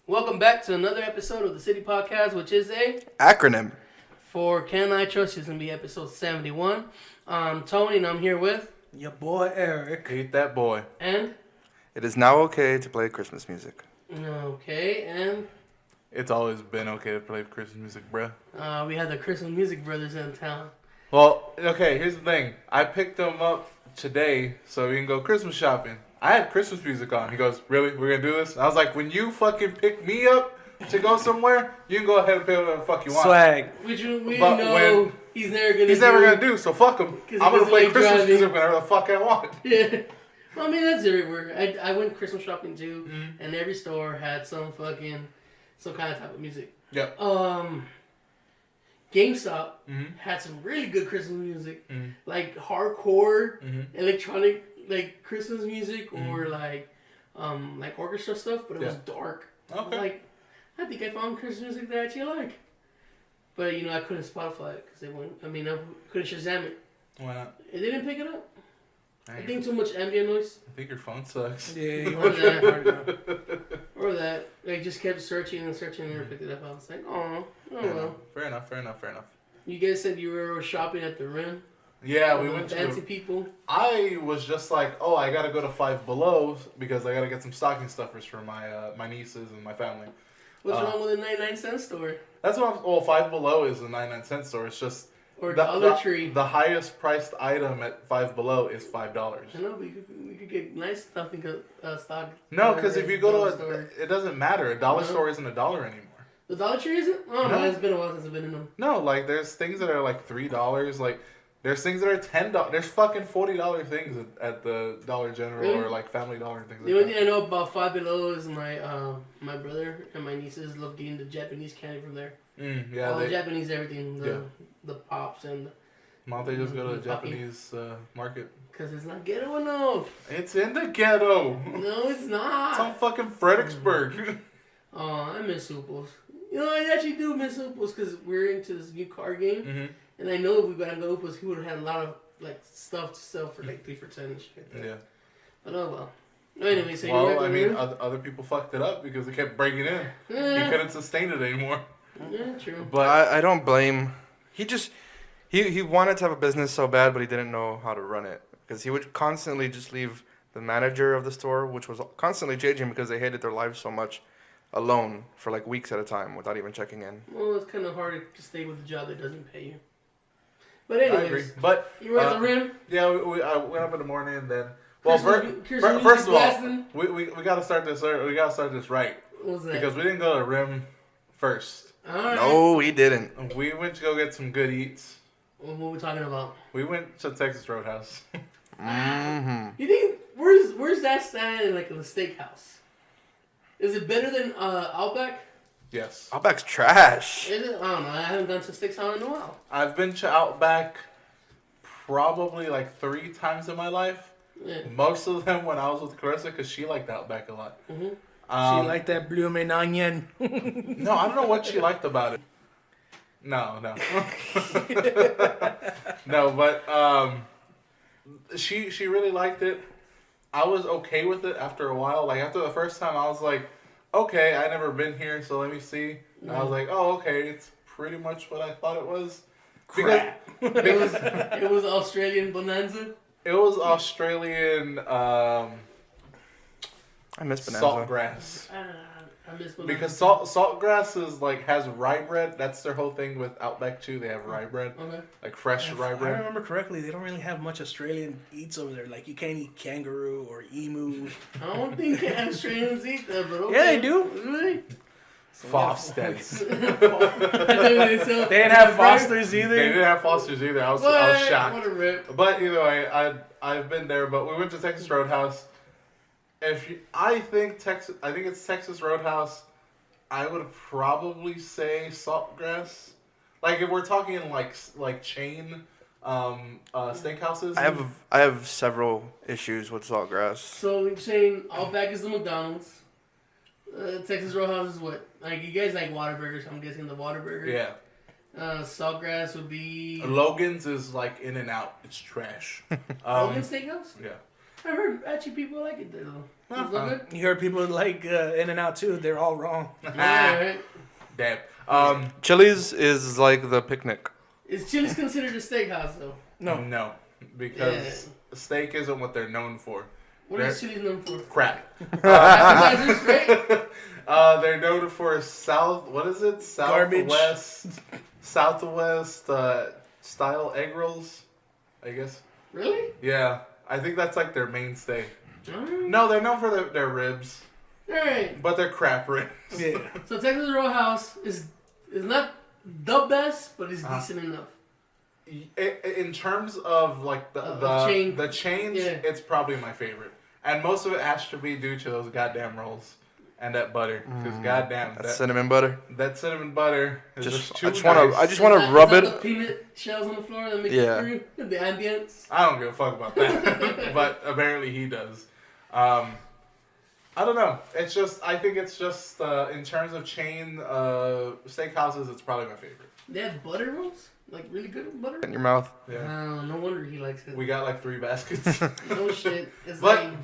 Welcome back to another episode of the City Podcast, which is a acronym for Can I Trust You? It's going to be episode 71. I'm Tony, and I'm here with your boy Eric. Eat that boy. And It is now okay to play Christmas music. okay, and It's always been okay to play Christmas music, bruh. we have the Christmas Music Brothers in town. Well, okay, here's the thing. I picked them up today so we can go Christmas shopping. I had Christmas music on. He goes, really? We're going to do this? I was like, when you fucking pick me up to go somewhere, you can go ahead and pay whatever the fuck you want. Swag. Which we But know he's never going to do. He's never going to do, so fuck him. I'm going to play Christmas music whenever the fuck I want. Yeah. Well, I mean, that's everywhere. I went Christmas shopping too, and every store had some kind of type of music. Yep. GameStop had some really good Christmas music, like hardcore electronic, like Christmas music, or like orchestra stuff, but it was dark. Okay. Like, I think I found Christmas music that I actually like, but I couldn't Spotify it because they wouldn't. I mean, I couldn't Shazam it. Why not? It didn't pick it up. I think too much ambient noise. I think your phone sucks. Yeah, you Or want that hard that. Or that. I just kept searching and never picked it up. I was like, oh well. Fair enough. You guys said you were shopping at the Rim. Yeah, we went to fancy people. I was just like, oh, I gotta go to Five Below because I gotta get some stocking stuffers for my nieces and my family. What's wrong with a 99-cent store? That's what I'm. Well, Five Below is a 99-cent store. It's just Or Dollar Tree. The highest priced item at Five Below is $5. I know, but we could get nice stuff in stock. No, because if you go to store. it doesn't matter. A dollar store isn't $1 anymore. The Dollar Tree isn't? Oh no, it's been a while since I've been in them. No, like there's things that are like $3. Like there's things that are $10. There's fucking $40 things at the Dollar General or like Family Dollar and things like The that. only thing I know about Five Below is my brother and my nieces love getting the Japanese candy from there. Yeah, All the Japanese everything, the pops and. Why don't they just go to the Japanese market? Because it's not ghetto enough. It's in the ghetto. No, it's not. It's on fucking Fredericksburg. Oh, I miss Hooples. I actually do miss Hooples because we're into this new card game. And I know if we got to go Hooples, he would have had a lot of like stuff to sell for like 3 for $10 and shit. Yeah. But oh well. Anyway, so well, I mean, other people fucked it up because they kept breaking in. Yeah. He couldn't sustain it anymore. Yeah, true. But I don't blame. He wanted to have a business so bad, but he didn't know how to run it because he would constantly just leave the manager of the store, which was constantly changing because they hated their lives so much, alone for like weeks at a time without even checking in. Well, it's kind of hard to stay with a job that doesn't pay you. But anyways, I agree. But you were at the Rim. Yeah, I went up in the morning and then. Well, Christmas first of all, blasting. we gotta start this. We gotta start this right. What was that? Because we didn't go to Rim first. All right. No, he didn't. We went to go get some good eats. What are we talking about? We went to Texas Roadhouse. You think where's that stand in like a steakhouse? Is it better than Outback? Yes. Outback's trash. Is it? I don't know. I haven't gone to steakhouse in a while. I've been to Outback probably like 3 times in my life. Yeah. Most of them when I was with Clarissa because she liked Outback a lot. she liked that blooming onion. No, I don't know what she liked about it. No. No, but she really liked it. I was okay with it after a while. Like after the first time, I was like, okay, I never been here, so let me see. And I was like, oh, okay, it's pretty much what I thought it was. Crap. It was Australian Bonanza. It was Australian I miss Bonanza. saltgrass. I miss Bonanza. Because saltgrass is like has rye bread. That's their whole thing with Outback too. They have rye bread, Okay. like fresh rye If I bread. remember correctly, they don't really have much Australian eats over there. Like you can't eat kangaroo or emu. I don't think Australians eat that, but okay. Yeah, they do. Really? Fosters. They They didn't have Fosters They either. didn't have Fosters either. I was shocked. What a rip. But either way, I've been there. But we went to Texas Roadhouse. I think it's Texas Roadhouse. I would probably say Saltgrass. Like if we're talking like chain steakhouses. I have several issues with saltgrass. So you're saying Outback is the McDonald's. Texas Roadhouse is what? Like you guys like Whataburgers? I'm guessing the Whataburger. Yeah. Saltgrass would be Logan's is like In and Out. It's trash. Logan Steakhouse. Yeah. I heard actually people like it there though. It's all good. You heard people like In-N-Out too. They're all wrong. Yeah, right. Damn. Chili's is like the picnic. Is Chili's considered a steakhouse though? No, because steak isn't what they're known for. What is Chili's known for? Crap. Appetizers, right? They're known for Southwest style egg rolls, I guess. Really? Yeah, I think that's like their mainstay. No, they're known for their ribs, Alright. but they're crap ribs. Yeah. So Texas Roadhouse is not the best, but it's decent enough. In terms of like the chains, it's probably my favorite, and most of it has to be due to those goddamn rolls and that butter. Because goddamn, that cinnamon butter. That cinnamon butter is just too nice. I just want to rub it. The peanut shells on the floor that make it through the ambience. I don't give a fuck about that, but apparently he does. I don't know. It's just I think it's just in terms of chain steakhouses, it's probably my favorite. They have butter rolls. Like really good butter? In your mouth. Yeah. No wonder he likes it. We got like 3 baskets. No shit. It's but like,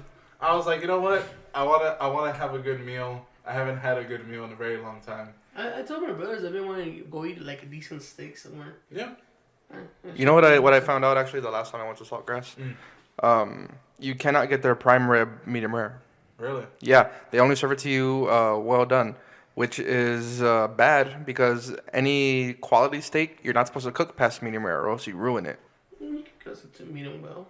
I was like, you know what? I wanna have a good meal. I haven't had a good meal in a very long time. I told my brothers I've been wanting to go eat like a decent steak somewhere. Yeah. You know what I found out actually the last time I went to Saltgrass? You cannot get their prime rib medium rare. Really? Yeah, they only serve it to you well done, which is bad because any quality steak you're not supposed to cook past medium rare or else you ruin it. You can cook it to medium well.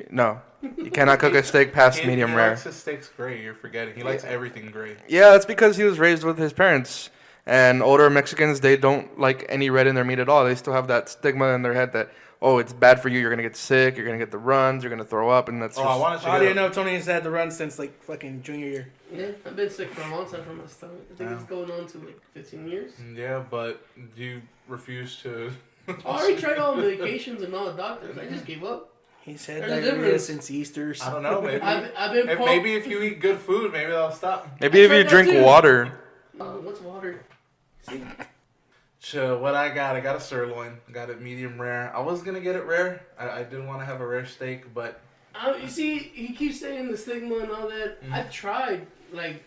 No, you cannot cook a steak past medium he rare. likes his steaks gray. You're forgetting. He likes everything gray. Yeah, that's because he was raised with his parents. And older Mexicans, they don't like any red in their meat at all. They still have that stigma in their head that, oh, it's bad for you. You're going to get sick. You're going to get the runs. You're going to throw up. And that's How do you know Tony has had the run since like fucking junior year? Yeah, I've been sick for a long time from my stomach. I think it's going on to like 15 years. Yeah, but you refuse to. I already tried all the medications and all the doctors. I just gave up. He's had There's a diarrhea difference. since Easter. I don't know. Maybe. I've been Maybe if you eat good food, maybe that'll stop. Maybe if you drink water. What's water? See? So what I got a sirloin. Got it medium rare. I was gonna get it rare. I didn't want to have a rare steak, but You see, he keeps saying the stigma and all that. I've tried like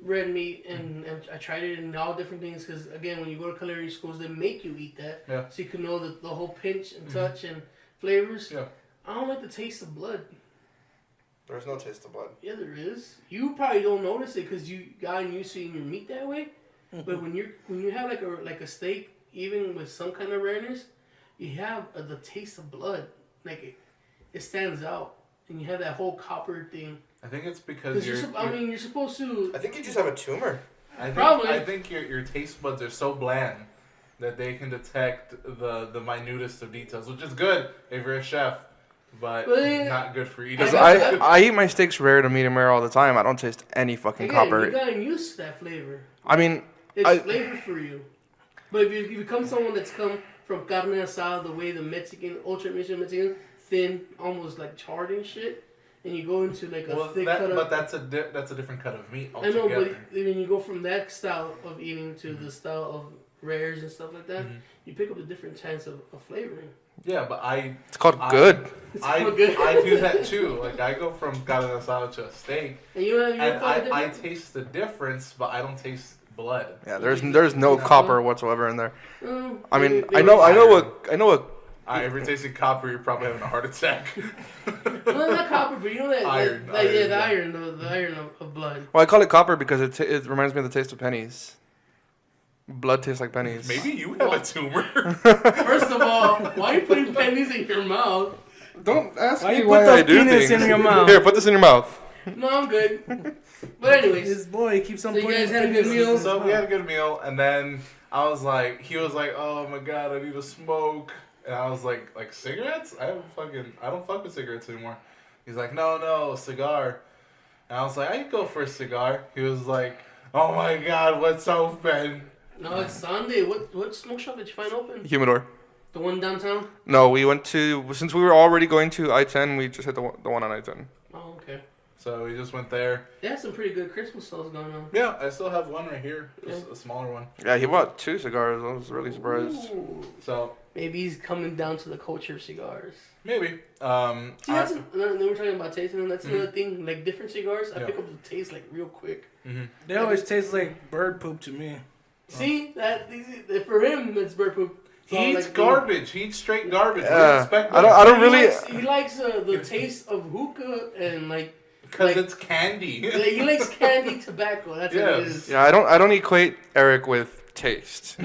red meat and I tried it in all different things because again, when you go to culinary schools, they make you eat that so you can know the whole pinch and touch and flavors. Yeah. I don't like the taste of blood. There's no taste of blood. Yeah, there is. You probably don't notice it because you gotten used to eating your meat that way. But when you have like a steak, even with some kind of rareness, you have the taste of blood. Like it stands out, and you have that whole copper thing. I think it's because you're supposed to. I think you just have a tumor. I think your taste buds are so bland that they can detect the minutest of details, which is good if you're a chef, but not good for eating. Because I eat my steaks rare to medium rare all the time. I don't taste any fucking copper. You gotten used to that flavor. I mean, it's flavor for you. But if you become someone that's come from carne asada, the way the Mexican, ultra Mexican, thin, almost like charred and shit, and you go into like a thick cut of... But that's a different cut of meat altogether. I know, but when you go from that style of eating to the style of rares and stuff like that, you pick up a different chance of flavoring. Yeah, but it's called good. I do that too. Like I go from carne asada to a steak, and I taste the difference, but I don't taste blood. Yeah, there's no copper whatsoever in there. I mean, I know what. If you're tasting copper, you're probably having a heart attack. Well, not copper, but you know that iron. The iron of blood. Well, I call it copper because it reminds me of the taste of pennies. Blood tastes like pennies. Maybe you have a tumor. First of all, why are you putting pennies in your mouth? Don't ask Why me you why put I those do peanuts things. in your mouth? Here, put this in your mouth. No, I'm good. But anyways, This boy keeps on So you putting guys had a peanuts good in his meal? So mouth. we had a good meal, and then he was like, oh my god, I need to smoke. And I was like cigarettes? I don't fuck with cigarettes anymore. He's like, no, cigar. And I was like, I could go for a cigar. He was like, oh my god, what's open? no, it's Sunday. What smoke shop did you find open? Humidor. The one downtown? No, we went to, since we were already going to I-10, we just hit the one on I-10. Oh, okay. So we just went there. They have some pretty good Christmas sales going on. Yeah, I still have one right here, just Yeah. a smaller one. Yeah, he bought 2 cigars. I was really surprised. Ooh. So Maybe he's coming down to the culture of cigars. maybe. See, that's then we're talking about tasting, and that's Mhm. another thing. Like different cigars, I Yeah. pick up the taste like real quick. They always taste like bird poop to me. See that for him, it's bird poop. It's He all, eats like, garbage. He eats straight garbage. Yeah. We expect I don't really. He likes the taste of hookah and like because like- it's candy. like, he likes candy tobacco. That's what it Yes. is. Yeah, I don't equate Eric with taste.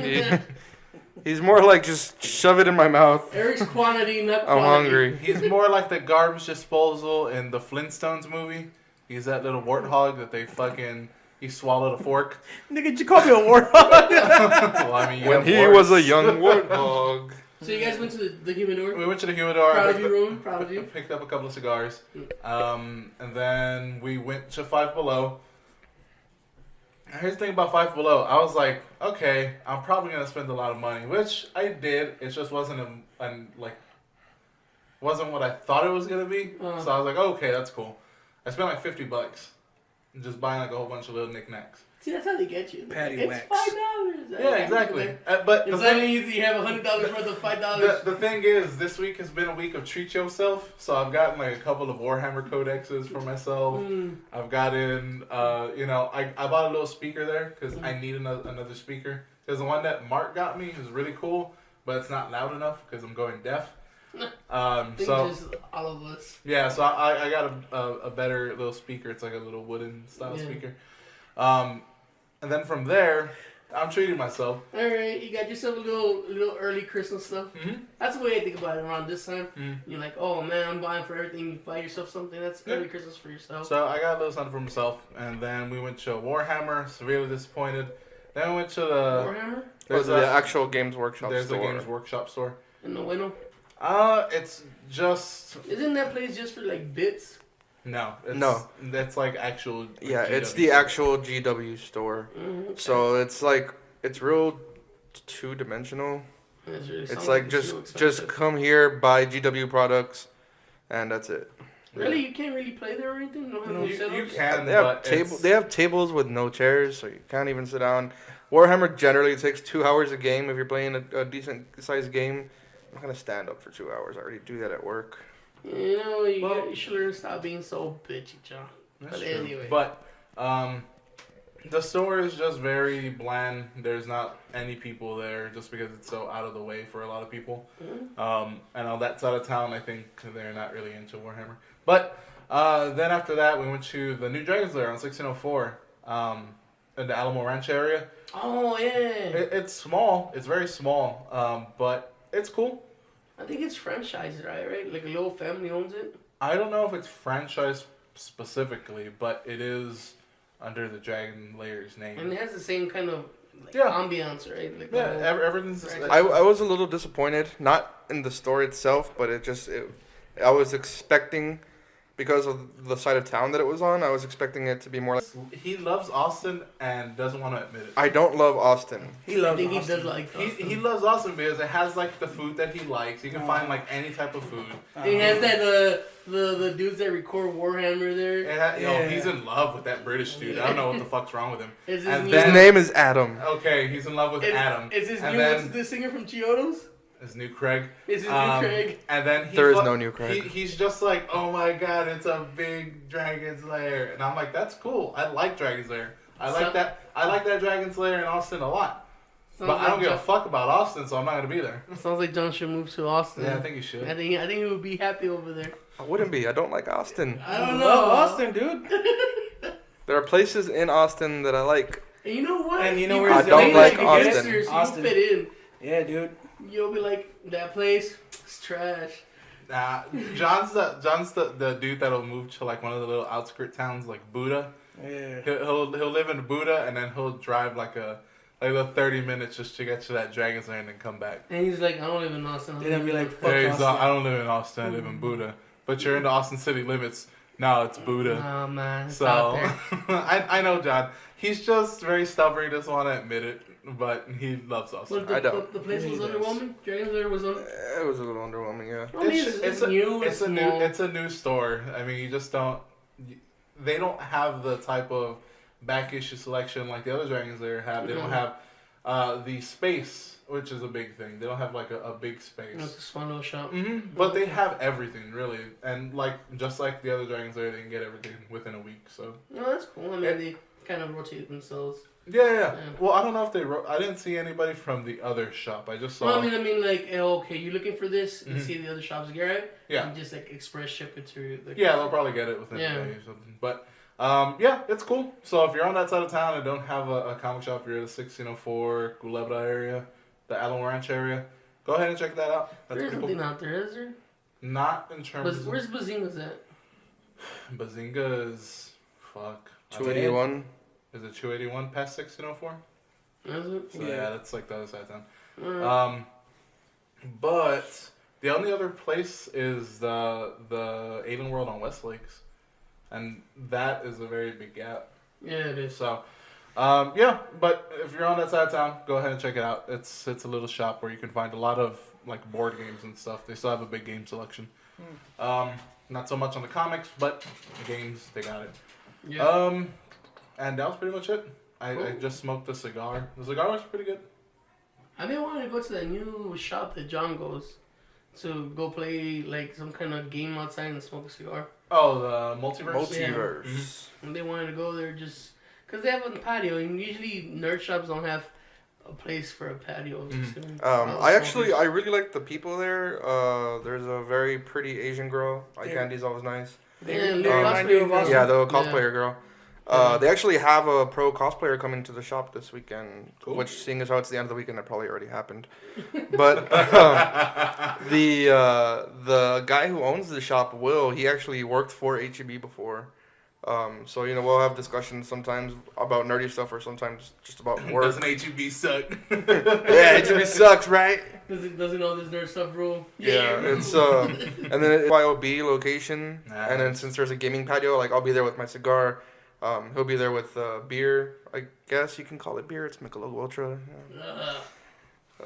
He's more like just shove it in my mouth. Eric's quantity, not I'm quality. hungry. He's more like the garbage disposal in the Flintstones movie. He's that little warthog that they fucking he swallowed a fork. Nigga, you call me a warthog? Well, I mean, you When have he warts. was a young warthog. So you guys went to the humidor? We went to the humidor. Proud I of you, Roman. Proud of you. picked up a couple of cigars, and then we went to Five Below. Here's the thing about Five Below. I was like, okay, I'm probably gonna spend a lot of money, which I did. It just wasn't wasn't what I thought it was gonna be. So I was like, okay, that's cool. I spent like $50, just buying like a whole bunch of little knickknacks. See, that's how they get you. Patty it's wax. $5. Yeah, exactly. But It's the not thing, easy. You have $100 worth of $5. the thing is, this week has been a week of treat yourself. So I've gotten like a couple of Warhammer codexes for myself. I've gotten, I bought a little speaker there because I need another speaker. Because the one that Mark got me is really cool, but it's not loud enough because I'm going deaf. I think So just all of us. yeah, so I got a better little speaker. It's like a little wooden style Yeah. speaker. And then from there, I'm treating myself. All right, you got yourself a little early Christmas stuff. Mm-hmm. That's the way I think about it around this time. Mm. You're like, oh man, I'm buying for everything. You buy yourself something. That's Yeah. early Christmas for yourself. So I got a little something for myself, and then we went to Warhammer. Severely disappointed. Then we went to the Warhammer Was the actual Games Workshop there's store. a Games Workshop store. in the window. It's just Isn't that place just for like bits? no. No. That's like actual. Yeah, it's GW the store. actual GW store. Mm-hmm. So it's real 2-dimensional. It's like just come here, buy GW products, and that's it. Really, you can't really play there or anything. You don't have no You setups? can, They have but it's- They have tables with no chairs, so you can't even sit down. Warhammer generally takes 2 hours a game. If you're playing a decent sized game, I'm not gonna stand up for 2 hours. I already do that at work. You know, Well- you should learn to stop being so bitchy, John. That's But true. anyway. But the store is just very bland. There's not any people there just because it's so out of the way for a lot of people. And on that side of town, I think they're not really into Warhammer. But then after that, we went to the new Dragon's Lair on 1604 in the Alamo Ranch area. Oh yeah. It's small. It's very small, but it's cool. I think it's franchised, right? Like a little family owns it. I don't know if it's franchised specifically, but it is under the Dragon Lair's name. And it has the same kind of Yeah. ambiance, right? Like the Yeah, whole- everything's. Right. I was a little disappointed, not in the store itself, but I was expecting, because of the side of town that it was on, I was expecting it to be more like. He loves Austin and doesn't want to admit it. I don't love Austin. He I loves think he Austin. does like He loves Austin because it has like the food that he likes. You can find like any type of food. He has that the dudes that record Warhammer there. Yeah. He's in love with that British dude. I don't know what the fuck's wrong with him. Is his And new- His then- name is Adam. Okay, he's in love with Adam. Is his and new? then What's the singer from Chiodos? his new Craig. Is his new Craig? And then There is no new Craig. He's just like, oh my god, it's a big Dragon's Lair, and I'm like, that's cool. I like Dragon's Lair. I like that Dragon's Lair in Austin a lot. Sounds But I don't like give a fuck about Austin, so I'm not gonna be there. Sounds like John should move to Austin. Yeah, I think you should. I think he would be happy over there. I wouldn't be. I don't like Austin. I don't know. Love Austin, dude. There are places in Austin that I like. And you know what? And you know You where can I don't play like a Austin. gangster, so Austin. You fit in. Yeah, dude. You'll be like, that place, it's trash. Nah, John's the dude that'll move to like one of the little outskirt towns like Buda. Yeah. He'll live in Buda and then he'll drive like a 30 minutes just to get to that Dragon's Lair and then come back. And he's like, I don't live in Austin. Then I'll be like, fuck Yeah, Austin. I don't live in Austin. I live in Buda. But you're in the Austin city limits. No, it's Buda. Oh man, it's out So there. I know John. He's just very stubborn. He doesn't want to admit it, but he loves Austin. But I don't. the place Yeah, was he does. underwhelming. Dragon's Lair was on. It was a little underwhelming, yeah. I mean, it's new. It's a small. new store. I mean, you just don't. they don't have the type of back issue selection like the other Dragons Lair have. They don't have the space, which is a big thing. They don't have like a big space. It's a small little shop. But they have everything really, and just like the other Dragons Lair, they can get everything within a week. So No, that's cool. I mean, they kind of rotate themselves. yeah. Well, I don't know if I didn't see anybody from the other shop. I just saw. Well, I mean, like, okay, you're looking for this, and see the other shops get it. Yeah. And just like express ship it to the. Yeah, they'll probably get it within a day or something. But yeah, it's cool. So if you're on that side of town and don't have a comic shop, you're at the 1604 Culebra area, the Alamo Ranch area, go ahead and check that out. That's There's pretty something cool. out there, is there? Not in terms of... Where's Bazinga's at? Bazinga is... Fuck. 281. Is it 281 past 1604? Is it? So yeah, that's like the other side of town. Alright. But the only other place is the Alien World on West Lakes. And that is a very big gap. Yeah, it is. So, yeah, but if you're on that side of town, go ahead and check it out. It's a little shop where you can find a lot of like board games and stuff. They still have a big game selection. Not so much on the comics, but the games, they got it. Yeah. And that was pretty much it. I just smoked a cigar. The cigar was pretty good. I've been wanting to go to that new shop that John goes to go play like some kind of game outside and smoke a cigar. Oh, the multiverse? Multiverse. And they wanted to go there just because they have a patio, and usually nerd shops don't have a place for a patio. I really like the people there. There's a very pretty Asian girl. Eye candy's always nice. Yeah, The cosplayer girl. They actually have a pro cosplayer coming to the shop this weekend, which, seeing as how it's the end of the weekend, it probably already happened. But the guy who owns the shop, Will, he actually worked for HEB before. So, we'll have discussions sometimes about nerdy stuff or sometimes just about work. Doesn't HEB suck? Yeah, HEB sucks, right? Doesn't all this nerd stuff rule? Yeah, it's and then it's YOB location, Nice. and then since there's a gaming patio, like I'll be there with my cigar. He'll be there with beer. I guess you can call it beer. It's Michelob Ultra. Yeah.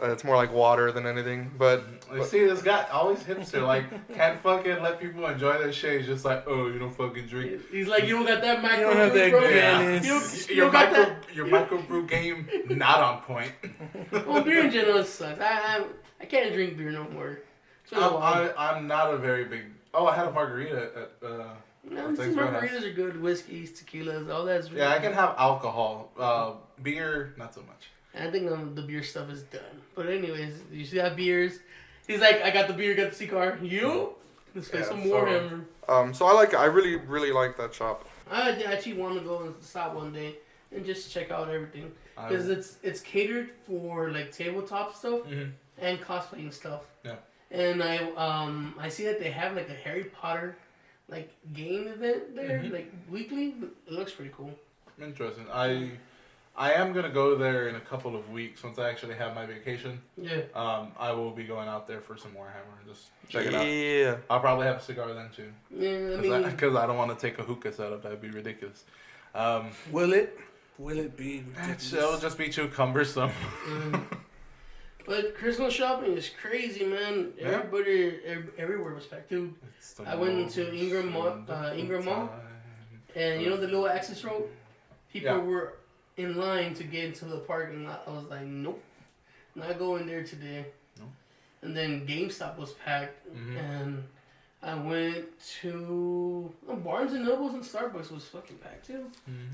It's more like water than anything. But You see, this guy always hipster, like, can't fucking let people enjoy their shit. He's just like, oh, you don't fucking drink. He's like, you don't got that micro. You don't have that bro. Guinness. You got that. Your microbrew game, not on point. Well, beer in general sucks. I can't drink beer no more. It's been a while. I'm not a very big... Oh, I had a margarita at... No, see, margaritas are good. Whiskeys, tequilas, all that's really Yeah, I can have alcohol. Beer, not so much. I think the beer stuff is done. But anyways, you see that beers. He's like, I got the beer, got the cigar. You? Let's get some Warhammer. So I really, really like that shop. I actually want to go and stop one day and just check out everything. Because it's catered for like tabletop stuff and cosplaying stuff. Yeah. And I see that they have like a Harry Potter like game event there, like weekly. It looks pretty cool. Interesting. I am gonna go there in a couple of weeks once I actually have my vacation. Yeah. I will be going out there for some Warhammer and just check it out. Yeah. I'll probably have a cigar then too. Yeah, I mean, Because I don't want to take a hookah setup. That'd be ridiculous. Will it be? It'll just be too cumbersome. but Christmas shopping is crazy, man. Yeah. Everybody, everywhere was packed, dude. I went into Ingram Mall, and you know the little access road? People were in line to get into the parking lot. I was like, nope, not going there today. No. And then GameStop was packed, and I went to Barnes and Nobles and Starbucks was fucking packed too.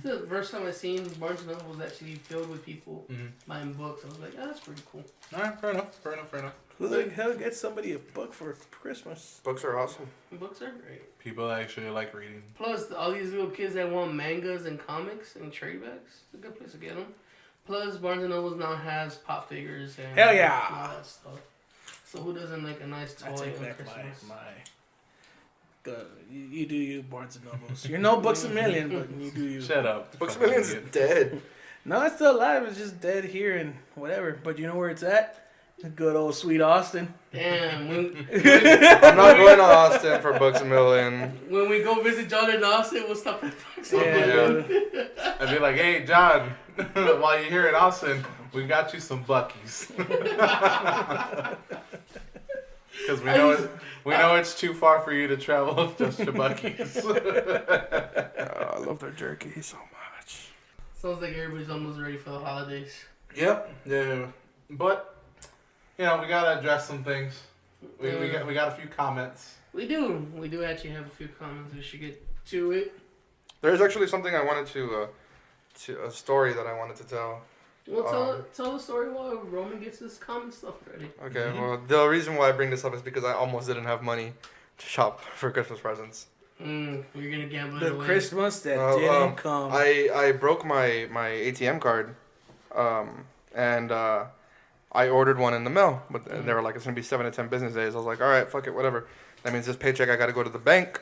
This is the first time I seen Barnes and Noble was actually filled with people buying books. I was like, oh, that's pretty cool. All right, fair enough. Who the hell gets somebody a book for Christmas? Books are awesome. Books are great. People actually like reading. Plus, all these little kids that want mangas and comics and trade backs, it's a good place to get them. Plus, Barnes and Noble now has pop figures and Hell yeah. all that stuff. So who doesn't like a nice toy I take on back Christmas? you do you, Barnes and Nobles. You're no Books a Million, but you do you. Shut up. Books a Million's dead. No, it's still alive. It's just dead here and whatever. But you know where it's at? Good old sweet Austin. Damn, I'm not going to Austin for Books a Million. when we go visit John in Austin, we'll stop at Fox. Yeah. I'd be like, hey, John, while you're here in Austin, we got you some Buckies. Because we know it's too far for you to travel just to Buc-ee's. I love their jerky so much. Sounds like everybody's almost ready for the holidays. Yep. Yeah. But we gotta address some things. We got a few comments. We do actually have a few comments. We should get to it. There's actually something I wanted to a story that I wanted to tell. Well, tell the story while Roman gets his comment stuff ready. Okay, well, the reason why I bring this up is because I almost didn't have money to shop for Christmas presents. You're gonna gamble it The away. Christmas that didn't come. I broke my ATM card, and I ordered one in the mail, but they were like, it's gonna be 7 to 10 business days. I was like, all right, fuck it, whatever. That means this paycheck I gotta go to the bank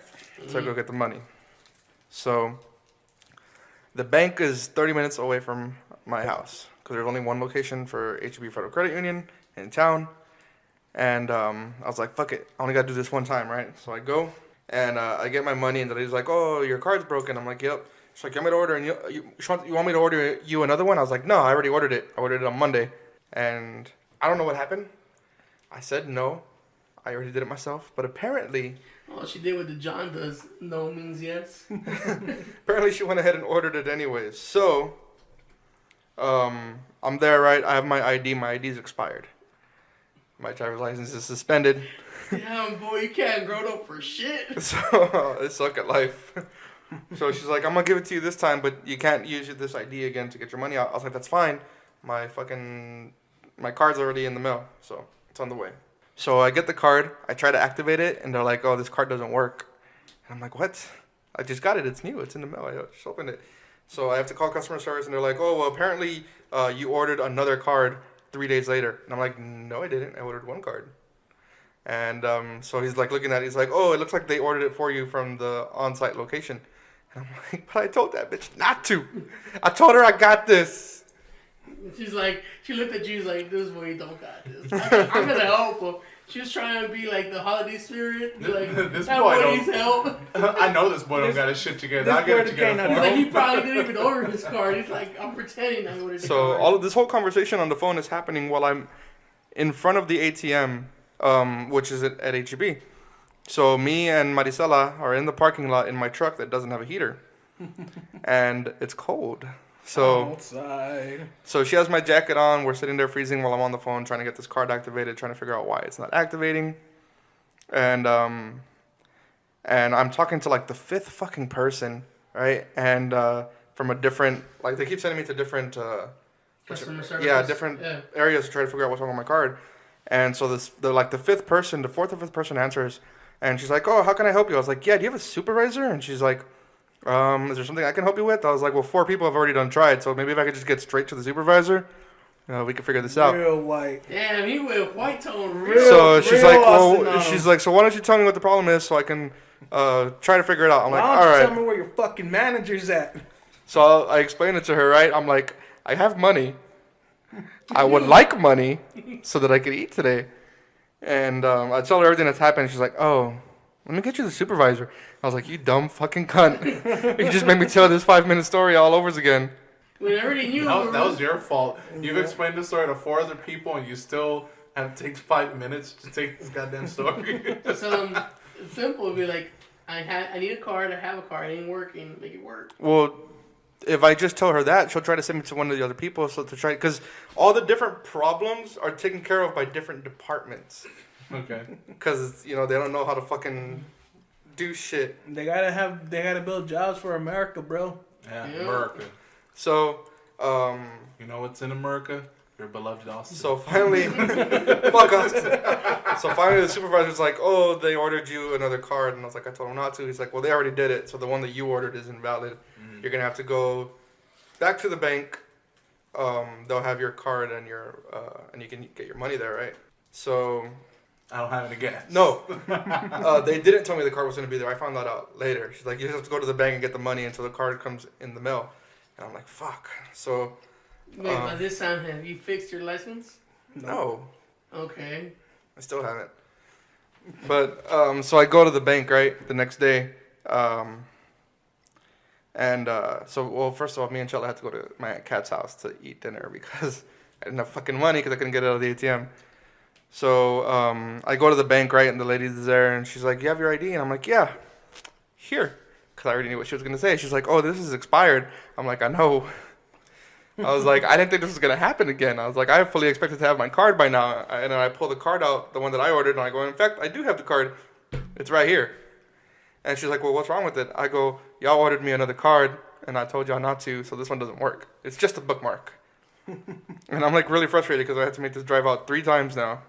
to go get the money. So the bank is 30 minutes away from my house because there's only one location for HB Federal Credit Union in town. And I was like, fuck it, I only gotta do this one time, right? So I go and I get my money, and the lady's like, oh, your card's broken. I'm like, yep. She's like, you want me to order, and you want me to order you another one? I was like, no, I already ordered it. I ordered it on Monday. And I don't know what happened. I said no. I already did it myself. But apparently... Oh, she did what the John does. No means yes. apparently she went ahead and ordered it anyways. So, I'm there, right? I have my ID. My ID's expired. My driver's license is suspended. Damn, boy, you can't grow up for shit. So, I suck at life. So she's like, I'm going to give it to you this time, but you can't use this ID again to get your money out. I was like, that's fine. My card's already in the mail, so it's on the way. So I get the card, I try to activate it, and they're like, oh, this card doesn't work. And I'm like, what? I just got it, it's new, it's in the mail, I just opened it. So I have to call customer service, and they're like, oh, well, apparently you ordered another card 3 days later. And I'm like, no, I didn't, I ordered one card. And so he's like looking at it, he's like, oh, it looks like they ordered it for you from the on-site location. And I'm like, but I told that bitch not to. I told her I got this. She's like, she looked at you, she's like, this boy don't got this. I'm gonna help him. She was trying to be like the holiday spirit. Like, this that boy boy needs help. I know this boy don't got his shit together. I'll get it together He's for like, him. he probably didn't even order his card. He's like, I'm pretending I ordered the So card. all of this whole conversation on the phone is happening while I'm in front of the ATM, which is at HEB. So me and Maricela are in the parking lot in my truck that doesn't have a heater. And it's cold. So outside. So she has my jacket on. We're sitting there freezing while I'm on the phone trying to get this card activated, trying to figure out why it's not activating. And I'm talking to like the fifth fucking person, right? And from a different, like they keep sending me to different Customer service. different areas to try to figure out what's wrong with my card. And so the fourth or fifth person answers, and she's like, "Oh, how can I help you?" I was like, "Yeah, do you have a supervisor?" And she's like, "Is there something I can help you with?" I was like, "Well, 4 people have already done tried, so maybe if I could just get straight to the supervisor, we can figure this out." Real white. Damn, he went white tone. So she's like, Austin, she's like, "So why don't you tell me what the problem is so I can try to figure it out?" I'm like, why "All don't you right." tell me where your fucking manager's at? So I explained it to her, right? I'm like, "I have money. I would like money so that I could eat today." And I tell her everything that's happened. She's like, "Oh, let me get you the supervisor." I was like, "You dumb fucking cunt. You just made me tell this 5-minute story all over again." We already knew. That was your fault. You've explained this story to 4 other people, and you still have to take 5 minutes to take this goddamn story. So simple would be like, I need a card. I have a card. It ain't working. Make it work. Well, if I just tell her that, she'll try to send me to one of the other people. So to try, because all the different problems are taken care of by different departments. Okay. Because they don't know how to fucking do shit. They gotta build jobs for America, bro. Yeah, Yeah. America. So, You know what's in America? Your beloved Austin. So finally, fuck Austin. So finally, the supervisor's like, "Oh, they ordered you another card," and I was like, "I told them not to." He's like, "Well, they already did it, so the one that you ordered is invalid. You're gonna have to go back to the bank. They'll have your card and and you can get your money there, right?" So I don't have any guess. no, they didn't tell me the card was gonna be there. I found that out later. She's like, "You just have to go to the bank and get the money until the card comes in the mail." And I'm like, "Fuck." So. Wait, by this time, have you fixed your license? No. Okay. I still haven't. But, so I go to the bank, right, the next day. First of all, me and Chella had to go to my Aunt Kat's house to eat dinner because I didn't have fucking money because I couldn't get it out of the ATM. So I go to the bank, right, and the lady's there, and she's like, "You have your ID?" And I'm like, "Yeah, here," because I already knew what she was gonna say. She's like, "Oh, this is expired." I'm like, "I know." I was like, I didn't think this was gonna happen again. I was like, I fully expected to have my card by now. And then I pull the card out, the one that I ordered, and I go, "In fact, I do have the card. It's right here." And she's like, "Well, what's wrong with it?" I go, "Y'all ordered me another card, and I told y'all not to, so this one doesn't work. It's just a bookmark." And I'm like really frustrated because I had to make this drive out 3 times now.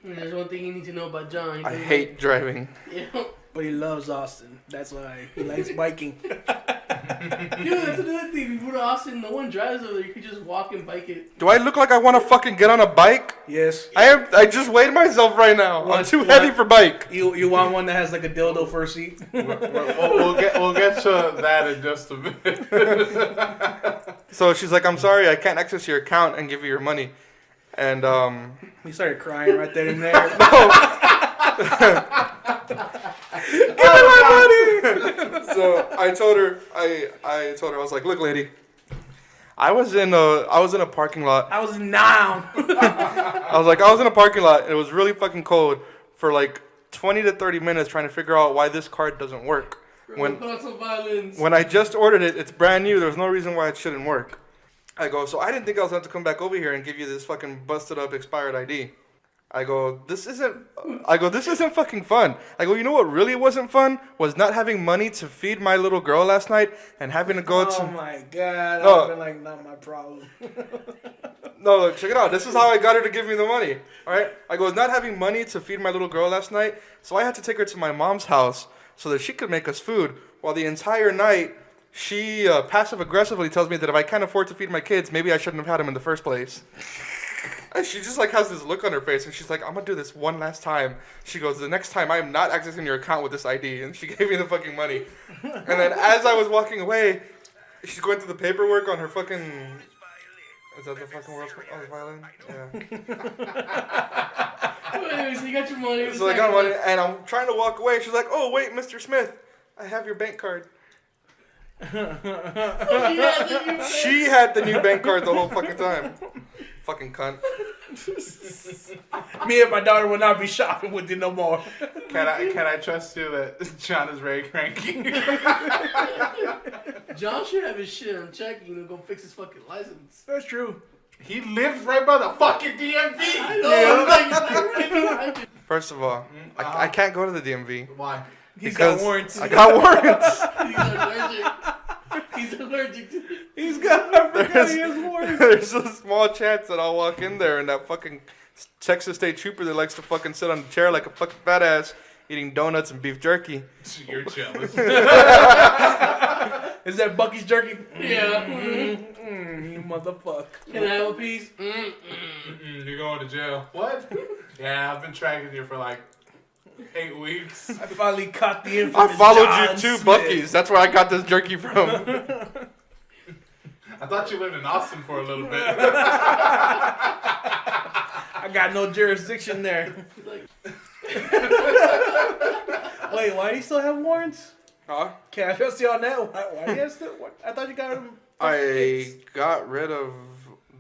And there's one thing you need to know about John. I hate driving. Yeah. But he loves Austin. That's why he likes biking. Dude, that's another thing. If you go to Austin, no one drives over there. You could just walk and bike it. Do I look like I want to fucking get on a bike? Yes. I just weighed myself right now. I'm too heavy for bike. You want one that has like a dildo for a seat? We'll get to that in just a minute. So she's like, "I'm sorry, I can't access your account and give you your money." And He started crying right there and there. give me my money. So I told her, I was like, "Look, lady, I was in a parking lot. I was down. I was in a parking lot, and it was really fucking cold for like 20 to 30 minutes trying to figure out why this card doesn't work. Put on some violence. When I just ordered it, it's brand new. There's no reason why it shouldn't work." I go, "So I didn't think I was going to come back over here and give you this fucking busted up expired ID." I go, this isn't fucking fun. I go, "You know what really wasn't fun? Was not having money to feed my little girl last night and having to go to..." Oh my god. No. I've been like, not my problem. No, look, check it out. This is how I got her to give me the money. All right? I go, "Not having money to feed my little girl last night, so I had to take her to my mom's house so that she could make us food. While the entire night, she passive-aggressively tells me that if I can't afford to feed my kids, maybe I shouldn't have had them in the first place." And she just like has this look on her face, and she's like, "I'm gonna do this one last time." She goes, "The next time I am not accessing your account with this ID," and she gave me the fucking money. And then as I was walking away, she's going through the paperwork on her fucking. Is that the fucking world's violin? Yeah. Well, anyways, you got your money. So I got money, and I'm trying to walk away. She's like, "Oh wait, Mr. Smith, I have your bank card." She had the new bank card the whole fucking time. Fucking cunt. Me and my daughter will not be shopping with you no more. Can I trust you that John is very cranky? John should have his shit on check. You know, go fix his fucking license. That's true. He lives right by the fucking DMV. I know. Like right behind you. First of all, I can't go to the DMV. Why? He's Because got warrants. I got warrants. He's allergic to it. He's got. I forgot he has warrants. There's a small chance that I'll walk in there and that fucking Texas State Trooper that likes to fucking sit on the chair like a fucking fat ass eating donuts and beef jerky. You're jealous. Is that Bucky's jerky? Yeah. You motherfucker. Can I have a piece? You're going to jail. What? Yeah, I've been tracking you for like 8 weeks. I finally caught the I infamous followed John you to Smith. Buc-ee's. That's where I got this jerky from. I thought you lived in Austin for a little bit. I got no jurisdiction there. Wait, why do you still have warrants? Huh? Can I trust you on that? Why do you have still? I thought you got them. I got rid of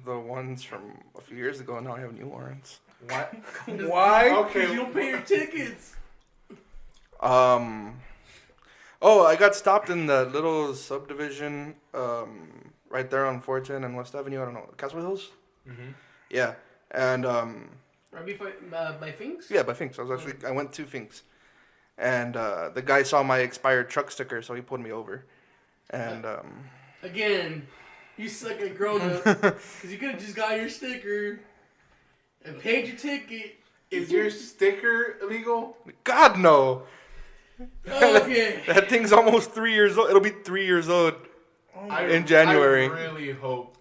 the ones from a few years ago, and now I have new warrants. What? Why? Okay. You don't pay your tickets. Oh, I got stopped in the little subdivision right there on 410 and West Avenue. I don't know, Castle Hills? Mm-hmm. Yeah. And, Right before, by Finks? yeah, by Finks. I went to Finks. And the guy saw my expired truck sticker, so he pulled me over. And, Again, you suck at grown up. Because you could have just got your sticker and paid your ticket. Is your sticker illegal? God, no. Okay. That thing's almost 3 years old. It'll be 3 years old in January. I really hope.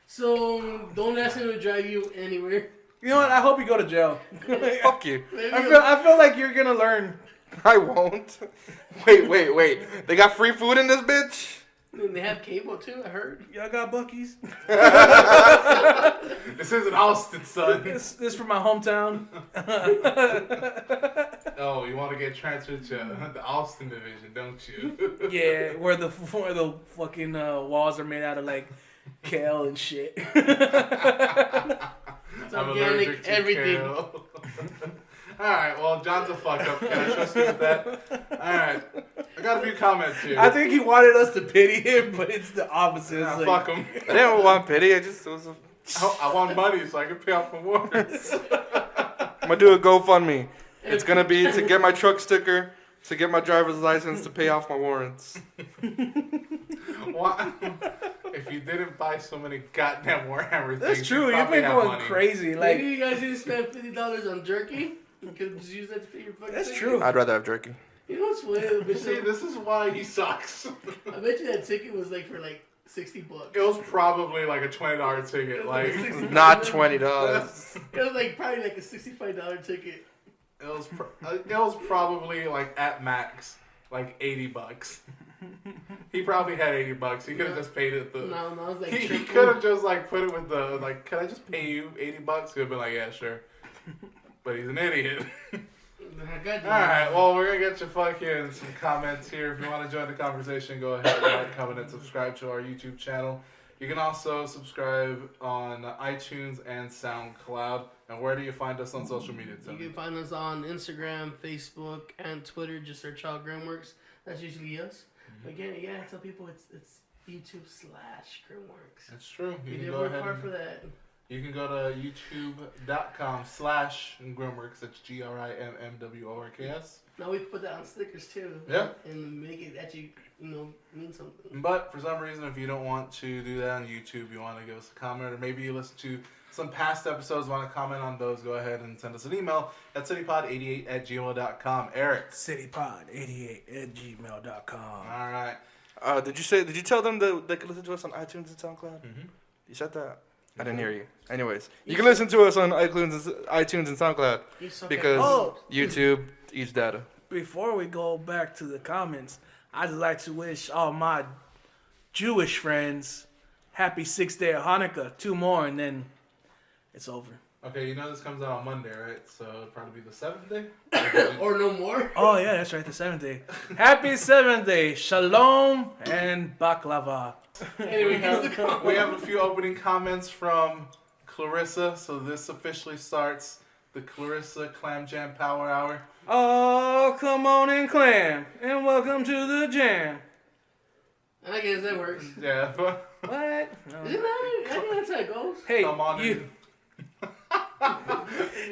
So, don't ask him to drive you anywhere. You know what? I hope you go to jail. Fuck you. I feel like you're gonna learn. I won't. Wait. They got free food in this bitch? And they have cable too, I heard. Y'all got Buc-ee's? This isn't Austin, son. This from my hometown. Oh, you want to get transferred to the Austin division, don't you? Yeah, where the fucking walls are made out of like kale and shit. So I'm organic, allergic to everything. kale. Alright, well, John's a fuck up. Can I trust you with that? Alright. I got a few comments here. I think he wanted us to pity him, but it's the opposite. Nah, It's fuck him. I didn't want pity. I just it was I want money so I can pay off my warrants. I'm gonna do a GoFundMe. It's gonna be to get my truck sticker, to get my driver's license, to pay off my warrants. Why? If you didn't buy so many goddamn Warhammer That's things, true. you You've probably been have going money. crazy. Like, Maybe you guys need to spend $50 on jerky. You could just use that to pay your fucking that's ticket. true. I'd rather have jerky. You know what's funny? See, this is why he sucks. I bet you that ticket was like for like $60. It was probably like a $20 ticket. Like, it Not $20. It was like probably like a $65 ticket. was probably like at max like $80. He probably had $80. He could have just paid it. No, it was like He triple. could have just like put it with the like. Can I just pay you $80? He would have been like, yeah, sure. But he's an idiot. Alright, well, we're gonna get your fucking some comments here. If you want to join the conversation, go ahead, like, comment, and subscribe to our YouTube channel. You can also subscribe on iTunes and SoundCloud. And where do you find us on social media, You Tony? can find us on Instagram, Facebook, and Twitter. Just search out Grimworks. That's usually us. Again, yeah, tell people it's YouTube/Grimworks. That's true. We You can did go work ahead hard and, for that. you can go to youtube.com/Grimworks. That's GRIMMWORKS. Now we can put that on stickers too. Yeah. And make it actually, mean something. But for some reason, if you don't want to do that on YouTube, you want to give us a comment, or maybe you listen to some past episodes, want to comment on those, go ahead and send us an email at citypod88@gmail.com. Eric. citypod88@gmail.com. All right. Did you tell them that they could listen to us on iTunes and SoundCloud? Mm-hmm. You said that? I didn't hear you. Anyways, you can listen to us on iTunes and SoundCloud You suck because at- Oh. YouTube eats data. Before we go back to the comments, I'd like to wish all my Jewish friends happy 6th day of Hanukkah. 2 more and then it's over. Okay, you know this comes out on Monday, right? So it'll probably be the 7th day? or no more. Oh yeah, that's right, the 7th day. Happy 7th day. Shalom and baklava. Anyway, we have a few opening comments from Clarissa. So this officially starts the Clarissa Clam Jam Power Hour. Oh, come on and clam, and welcome to the jam. I guess that works. Yeah. What? Isn't that? I think that's how it goes. Hey, Come on you. in.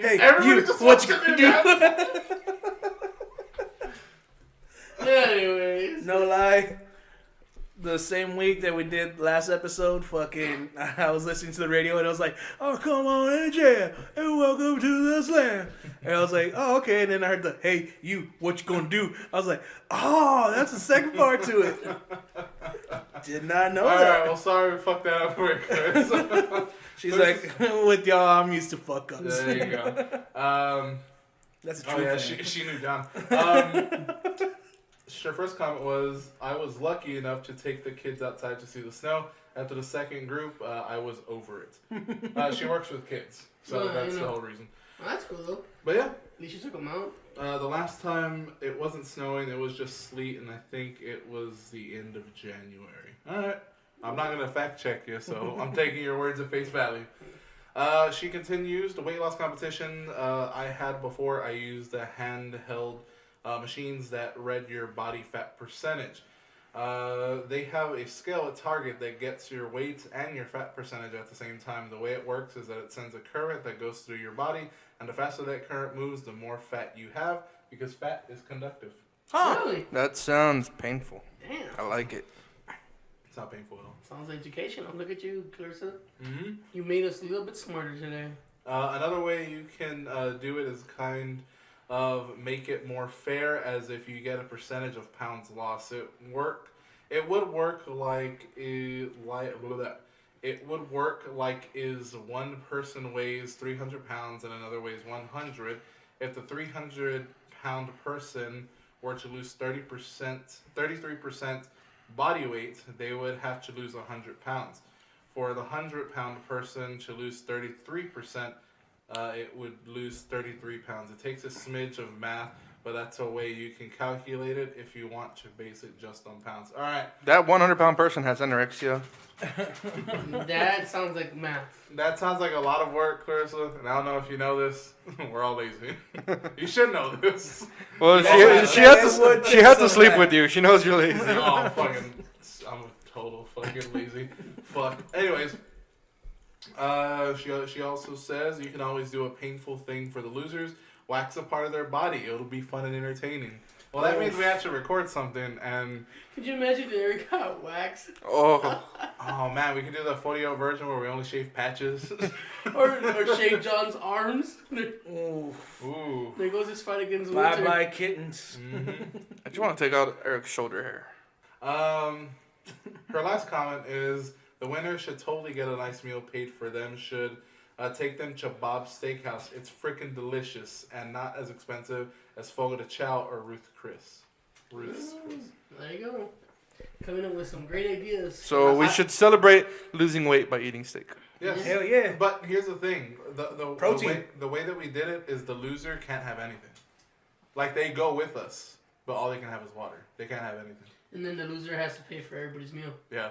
Hey, Everybody you. just What you wants to do? Anyways. No lie. The same week that we did last episode, fucking, I was listening to the radio and I was like, oh, come on and jam, and welcome to the slam. And I was like, oh, okay. And then I heard the, hey, you, what you gonna do? I was like, oh, that's the second part to it. Did not know All that. right, well, sorry we fucked that up for you, Chris. She's like, with y'all, I'm used to fuck ups. There you go. That's a Oh true yeah, thing. she knew John. Her first comment was, I was lucky enough to take the kids outside to see the snow. After the second group, I was over it. She works with kids, so Well, that's you the know. whole reason. Well, that's cool though. But yeah, At least you took them out. the last time it wasn't snowing, it was just sleet, and I think it was the end of January. Alright, I'm not going to fact check you, so I'm taking your words at face value. She continues, the weight loss competition I had before, I used a handheld machines that read your body fat percentage. They have a scale at Target that gets your weight and your fat percentage at the same time. The way it works is that it sends a current that goes through your body, and the faster that current moves, the more fat you have, because fat is conductive. Huh. Really? That sounds painful. Damn. I like it. It's not painful at all. Sounds educational. Look at you, Clarissa. Mm-hmm. You made us a little bit smarter today. Another way you can do it is kind of make it more fair, as if you get a percentage of pounds lost. It would work like is one person weighs 300 pounds and another weighs 100. If the 300-pound person were to lose 33% body weight, they would have to lose 100 pounds. For the 100-pound person to lose 33%, it would lose 33 pounds. It takes a smidge of math, but that's a way you can calculate it if you want to base it just on pounds. All right. That 100-pound person has anorexia. That sounds like math. That sounds like a lot of work, Clarissa, and I don't know if you know this. We're all lazy. You should know this. Well, That's she right. has to sleep with you. She knows you're lazy. Oh, I'm a total fucking lazy. Fuck. Anyways, she also says you can always do a painful thing for the losers. Wax a part of their body. It'll be fun and entertaining. Well, that means we have to record something, and... Could you imagine Eric got waxed? Oh. Oh, man, we can do the 40-year version where we only shave patches. or shave John's arms. Ooh. Ooh. There goes his fight against winter. Bye-bye, kittens. Mm-hmm. I just want to take out Eric's shoulder hair. Her last comment is, the winner should totally get a nice meal paid for them, should take them to Bob's Steakhouse. It's freaking delicious and not as expensive as Fogo de Chao or Ruth's Chris. There you go. Coming up with some great ideas. So we should celebrate losing weight by eating steak. Yes. Hell yeah. But here's the thing. Protein. The way that we did it is the loser can't have anything. Like, they go with us, but all they can have is water. They can't have anything. And then the loser has to pay for everybody's meal. Yeah.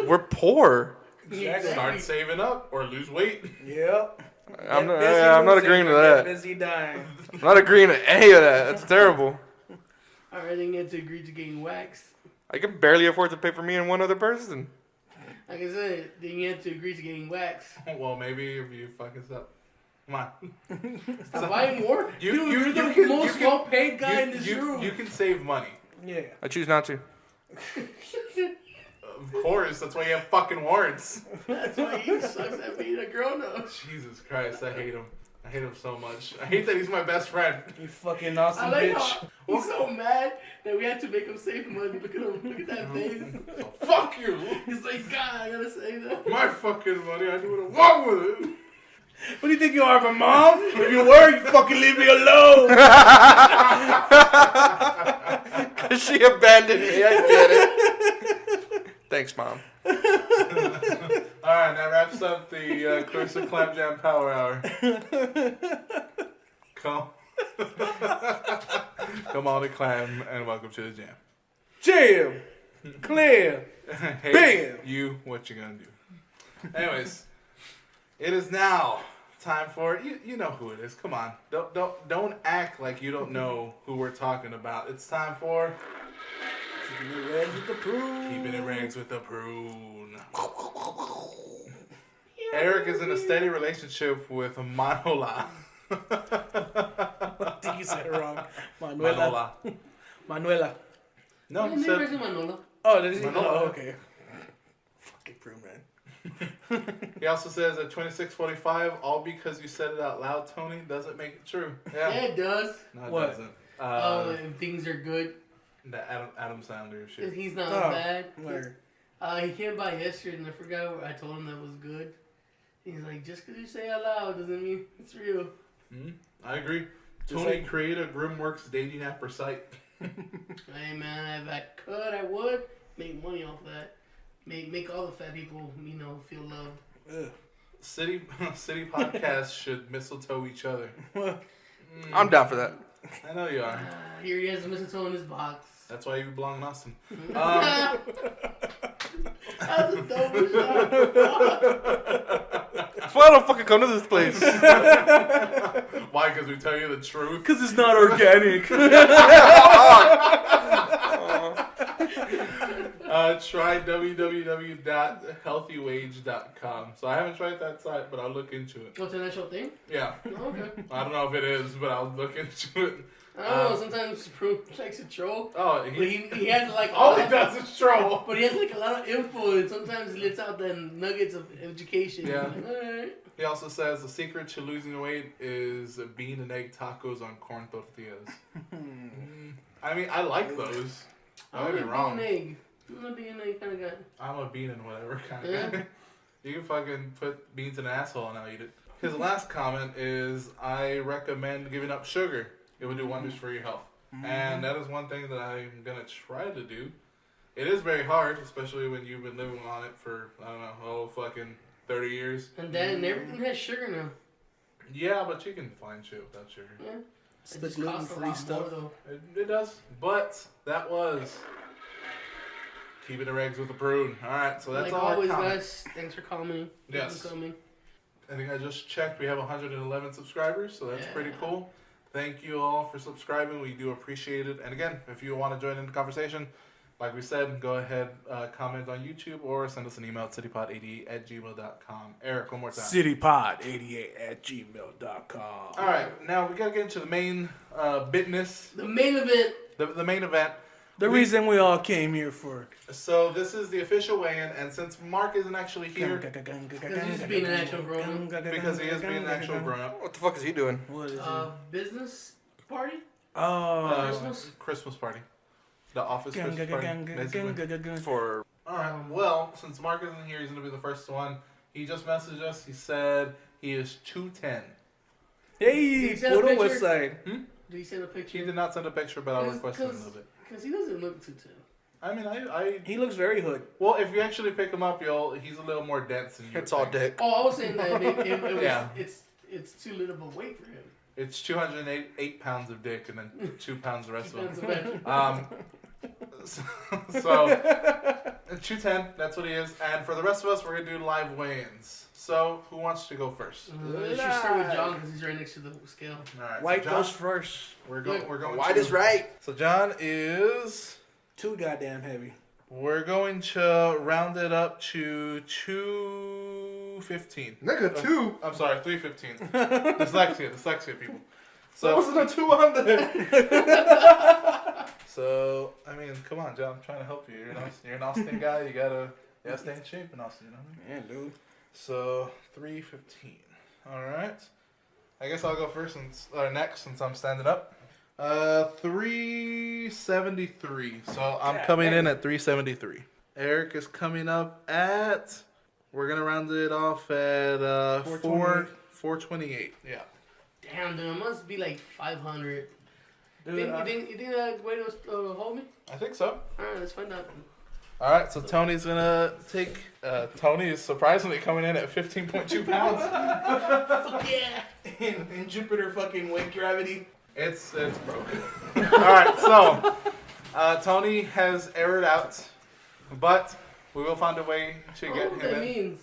We're poor. Exactly. Start saving up or lose weight. Yep. I'm Get not busy agreeing to losing, that. get busy dying. I'm not agreeing to any of that. That's terrible. Alright, then you have to agree to getting waxed. I can barely afford to pay for me and one other person. Like I said, then you have to agree to getting waxed. Well, maybe if you fuck us up. Come on. Stop buying more. You You're the can- most you can- well-paid guy in this room. You can save money. Yeah. I choose not to. Of course, that's why you have fucking warrants. That's why he sucks at being a grown up. Jesus Christ, I hate him. I hate him so much. I hate that he's my best friend. You fucking awesome I like bitch. how he's so mad that we had to make him save money. Look at him. Look at that face. So fuck you. He's like, God, I gotta say that. My fucking money, I do what I want with it. What do you think you are, my mom? If you were, you fucking leave me alone. She abandoned me. I get it. Thanks, Mom. Alright, that wraps up the Clarissa Clam Jam Power Hour. Come. Come on to Clam and welcome to the jam. Jam. Clear. Hey, Bam. you, what you gonna do? Anyways, it is now time for you know who it is. Come on, don't act like you don't know who we're talking about. It's time for Keeping it regs with the prune. Keeping It Regs with the Prune. Eric is in a steady relationship with Manola. I think you said it wrong. Manuela. Manuela. No, His he name said isn't Manola. Oh, did he? Manola. Oh, okay. Fucking prune, man. he also says at 26:45, all because you said it out loud, Tony, doesn't make it true. Yeah, it does. No, it What? doesn't. If things are good, The Adam Sandler shit. he's not Oh, bad. word. He came by yesterday and I forgot what I told him that was good. He's like, just because you say it out loud doesn't mean it's real. I agree. Just Tony, like- create a Grimworks dating app or site. Hey man, if I could, I would make money off that. Make all the fat people, feel loved. Ugh. City podcasts should mistletoe each other. I'm down for that. I know you are. Here he has a mistletoe in his box. That's why you belong in Austin. That's a dope shot. That's why I don't fucking come to this place. Why? Because we tell you the truth. Because it's not organic. Try www.healthywage.com. So I haven't tried that site, but I'll look into it. What's an actual thing? Yeah. Oh, okay. I don't know if it is, but I'll look into it. I don't know. Sometimes Prune likes to troll. Oh, But he has like all he does is troll. But he has like a lot of info, and sometimes he lets out the nuggets of education. Yeah. Like, all right. He also says the secret to losing weight is bean and egg tacos on corn tortillas. I mean, I like those. Don't get me wrong. I'm a bean and egg kind of guy. I'm a bean and whatever kind of Yeah. guy. You can fucking put beans in an asshole and I'll eat it. His last comment is, I recommend giving up sugar. It would do wonders for your health. And that is one thing that I'm going to try to do. It is very hard, especially when you've been living on it for, I don't know, fucking 30 years. And then everything has sugar now. Yeah, but you can find shit without sugar. Yeah. It's It the just costs a gluten-free lot stuff. more, though. It does. But that was Keeping the Regs with a Prune. All right, so that's like all always, our comments. guys. Thanks for coming. Yes. Keep them coming. I think I just checked. We have 111 subscribers, so that's pretty cool. Thank you all for subscribing. We do appreciate it. And again, if you want to join in the conversation, like we said, go ahead, comment on YouTube or send us an email at citypod88@gmail.com. Eric, one more time. citypod88@gmail.com. All right, now we got to get into the main business, The main event. the main event. The reason we all came here for. So this is the official weigh-in, and since Mark isn't actually here, Because he's being an actual grown-up. because he is being an actual grown-up, What the fuck is he doing? What is it? Business party? Christmas party. The office Christmas party, basically. For Alright, well, since Mark isn't here, he's going to be the first one. He just messaged us. He said he is 210. Hey, Did he send a photo picture? west side. Did he send a picture? He did not send a picture, but I'll request it in a little bit. Because he doesn't look too tan. I mean, He looks very hood. well, if you actually pick him up, he's a little more dense than you. it's all dick. Oh, I was saying that it was, Yeah. it's too little of a weight for him. It's 208 pounds of dick and then 2 pounds the rest of Depends him. on So 210, that's what he is. And for the rest of us, we're going to do live weigh-ins. So, who wants to go first? You should start with John because he's right next to the scale. All right, White so John, goes first. we're going. White to- is right. So John is. Too goddamn heavy. We're going to round it up to 215. Nigga, 2. I'm sorry, 315. dyslexia, people. So So, wasn't a 200. so I mean, come on, John. I'm trying to help you. You're an Austin guy. You gotta stay in shape in Austin. You know what I mean? Yeah, dude. So 315. All right. I guess I'll go next since I'm standing up. 373. So I'm coming in at 373. Eric is coming up at. We're gonna round it off at 428. Yeah. Damn, dude, it must be like 500. Dude, You think that way to hold me? I think so. Alright, let's find out. All right. So Tony's gonna take. Tony is surprisingly coming in at 15.2 pounds. Fuck yeah! in Jupiter fucking weight gravity. It's broken. All right, so Tony has aired out, but we will find a way to get what him that in. means.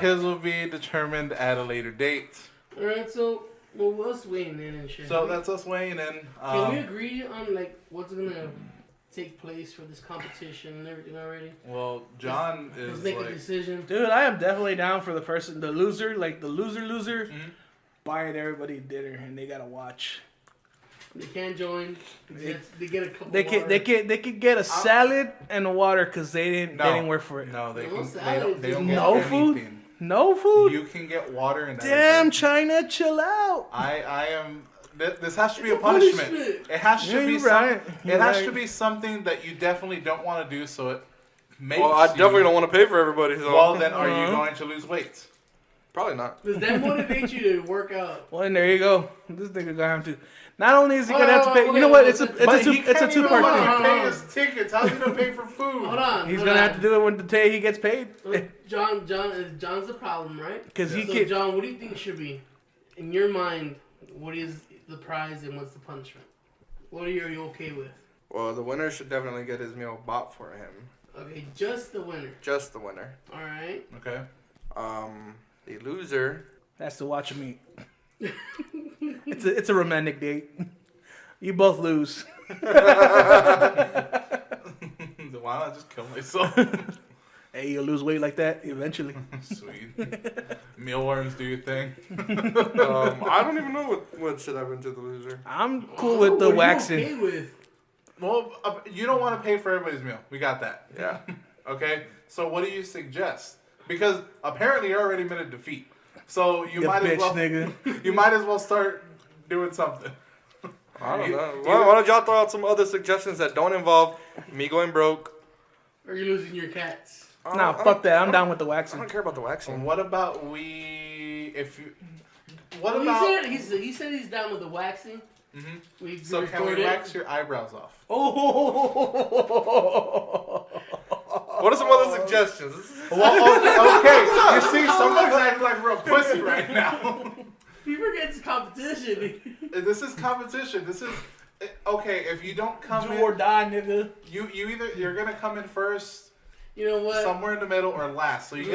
His will be determined at a later date. Alright, so what's weighing in and shit? So that's us weighing in. Can we agree on like what's gonna take place for this competition and everything already? Well, John Let's is make a like. decision. Dude, I am definitely down for the loser, like the loser, Mhm. buying everybody dinner and they gotta watch. They can't join. They get a couple. They can get a salad and a water because they didn't work for it. No, they No can. salad. They don't No get food? anything. No food. You can get water and. that is Damn, it. China, chill out. I am. This has to be It's a a punishment. punishment. It has to Yeah, be you're some- right. It You're has right. to be something that you definitely don't want to do. So it makes. Well, I you- definitely don't want to pay for everybody. So. Well, then are you Uh-huh. going to lose weight? Probably not. Does that motivate you to work out? Well, and there you go. This nigga gonna have to. Not only is he Hold gonna have to on, pay. wait, You know what? wait, It's a but it's a he two it's a can't even 2-part fucking thing. pay his tickets. How's he gonna pay for food? Hold on. He's hold gonna on. have to do it when the day he gets paid. John's the problem, right? Because he So, can. John, what do you think should be, in your mind, what is the prize and what's the punishment? What are you okay with? Well, the winner should definitely get his meal bought for him. Okay, just the winner. Just the winner. All right. Okay. The loser. That's to watch him eat. It's a romantic date. You both lose. Why not just kill myself? Hey, you'll lose weight like that eventually. Sweet. Mealworms, do your thing. I don't even know what should happen to the loser. I'm cool with the What are you waxing. okay with? Well, you don't want to pay for everybody's meal. We got that. Yeah. Okay. So what do you suggest? Because apparently you're already been a defeat. So you You might bitch, as well. nigga. You might as well start doing something. I don't know. You- Why don't y'all throw out some other suggestions that don't involve me going broke? Or are you losing your cats? Nah, fuck that. I'm down with the I waxing. don't care about the waxing. What about we? If you. What Well, about? he said he's down with the waxing. Mhm. We So can we recorded. wax your eyebrows off? Oh. What are some other suggestions? Well, okay. You see, somebody's acting like we're a pussy right now. You forget gets competition. This is competition. This is okay. If you don't come Do in, or die, nigga. you're gonna come in first, You know what? somewhere in the middle, or last. So you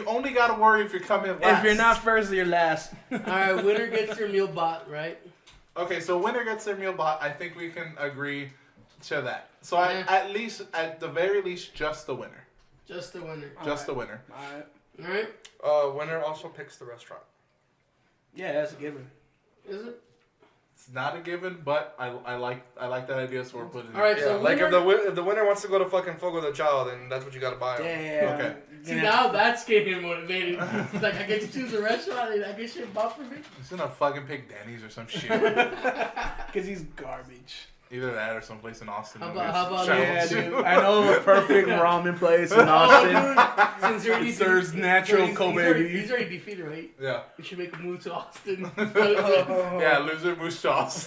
only gotta worry if you come in last. If you're not first, you're last. All right, winner gets their meal bought, right? Okay, so winner gets their meal bought. I think we can agree to that. So Yeah. at the very least, just the winner. Just the winner. Just the winner. Alright. All right. Winner also picks the restaurant. Yeah, that's a given. Is it? It's not a given, but I like that idea, so we're putting it. All right, Yeah, so like winner, if the winner wants to go to fucking Fogo de Chao, then that's what you gotta buy. Damn. Okay. see now that's getting motivated. He's like, I get to choose a restaurant and I get shit bought for me. He's gonna fucking pick Denny's or some shit. Because he's garbage. Either that or someplace in Austin. How about Shout Yeah, out to- dude. I know a perfect ramen place in Austin. Since you're already It serves natural Kobe beef. He's already defeated, right? Yeah. We should make a move to Austin. Yeah, loser moose jaws.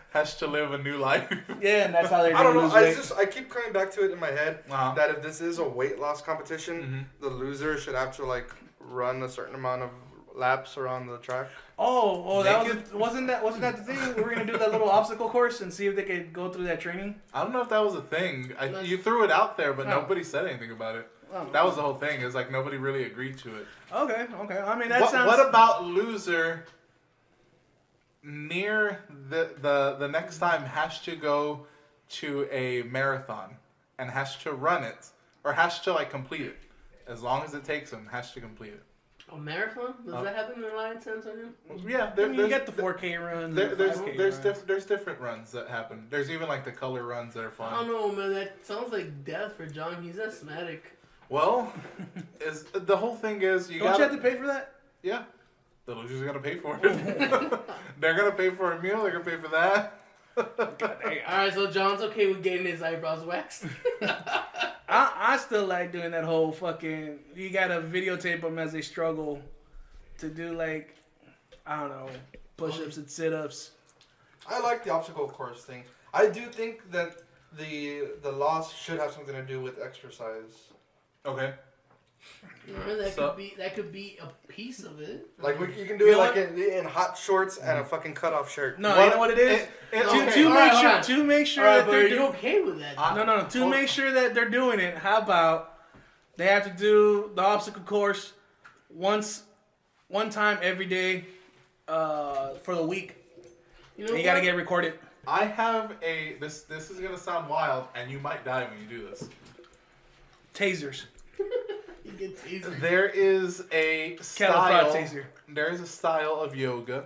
Has to live a new life. Yeah, and that's how they're I don't gonna know. lose weight. I keep coming back to it in my head Uh-huh. that if this is a weight loss competition, the loser should have to like run a certain amount of laps around the track. Oh, that Naked? wasn't that the thing? We were gonna do that little obstacle course and see if they could go through that training. I don't know if that was a thing. You threw it out there, but Oh. nobody said anything about it. That was the whole thing. It's like nobody really agreed to it. Okay. I mean, that sounds. What about loser near the next time has to go to a marathon and has to run it or has to like complete it? As long as it takes him, has to complete it. A marathon? Does that happen in Alliance Antonio? Yeah, I mean, you get the 4K runs. there's different runs that happen. There's even like the color runs that are fun. I don't know, man. That sounds like death for John. He's asthmatic. Well, is the whole thing is you Don't gotta, you have to pay for that? Yeah, the loser's gonna pay for it. They're gonna pay for a meal. They're gonna pay for that. Alright, so John's okay with getting his eyebrows waxed. I still like doing that whole fucking. You gotta videotape them as they struggle to do like, I don't know, push-ups and sit-ups. I like the obstacle course thing. I do think that the loss should have something to do with exercise. Okay. That could be a piece of it. Like you can do You it know like in hot shorts and a fucking cutoff shirt. No, you know what it is? To make sure Alright, that but they're are you okay with that? No. To make sure that they're doing it, how about they have to do the obstacle course one time every day for the week. You know You gotta get recorded. I have this is gonna sound wild, and you might die when you do this. Tasers. You get tasered. There is a Cattle prod style. taser. There is a style of yoga.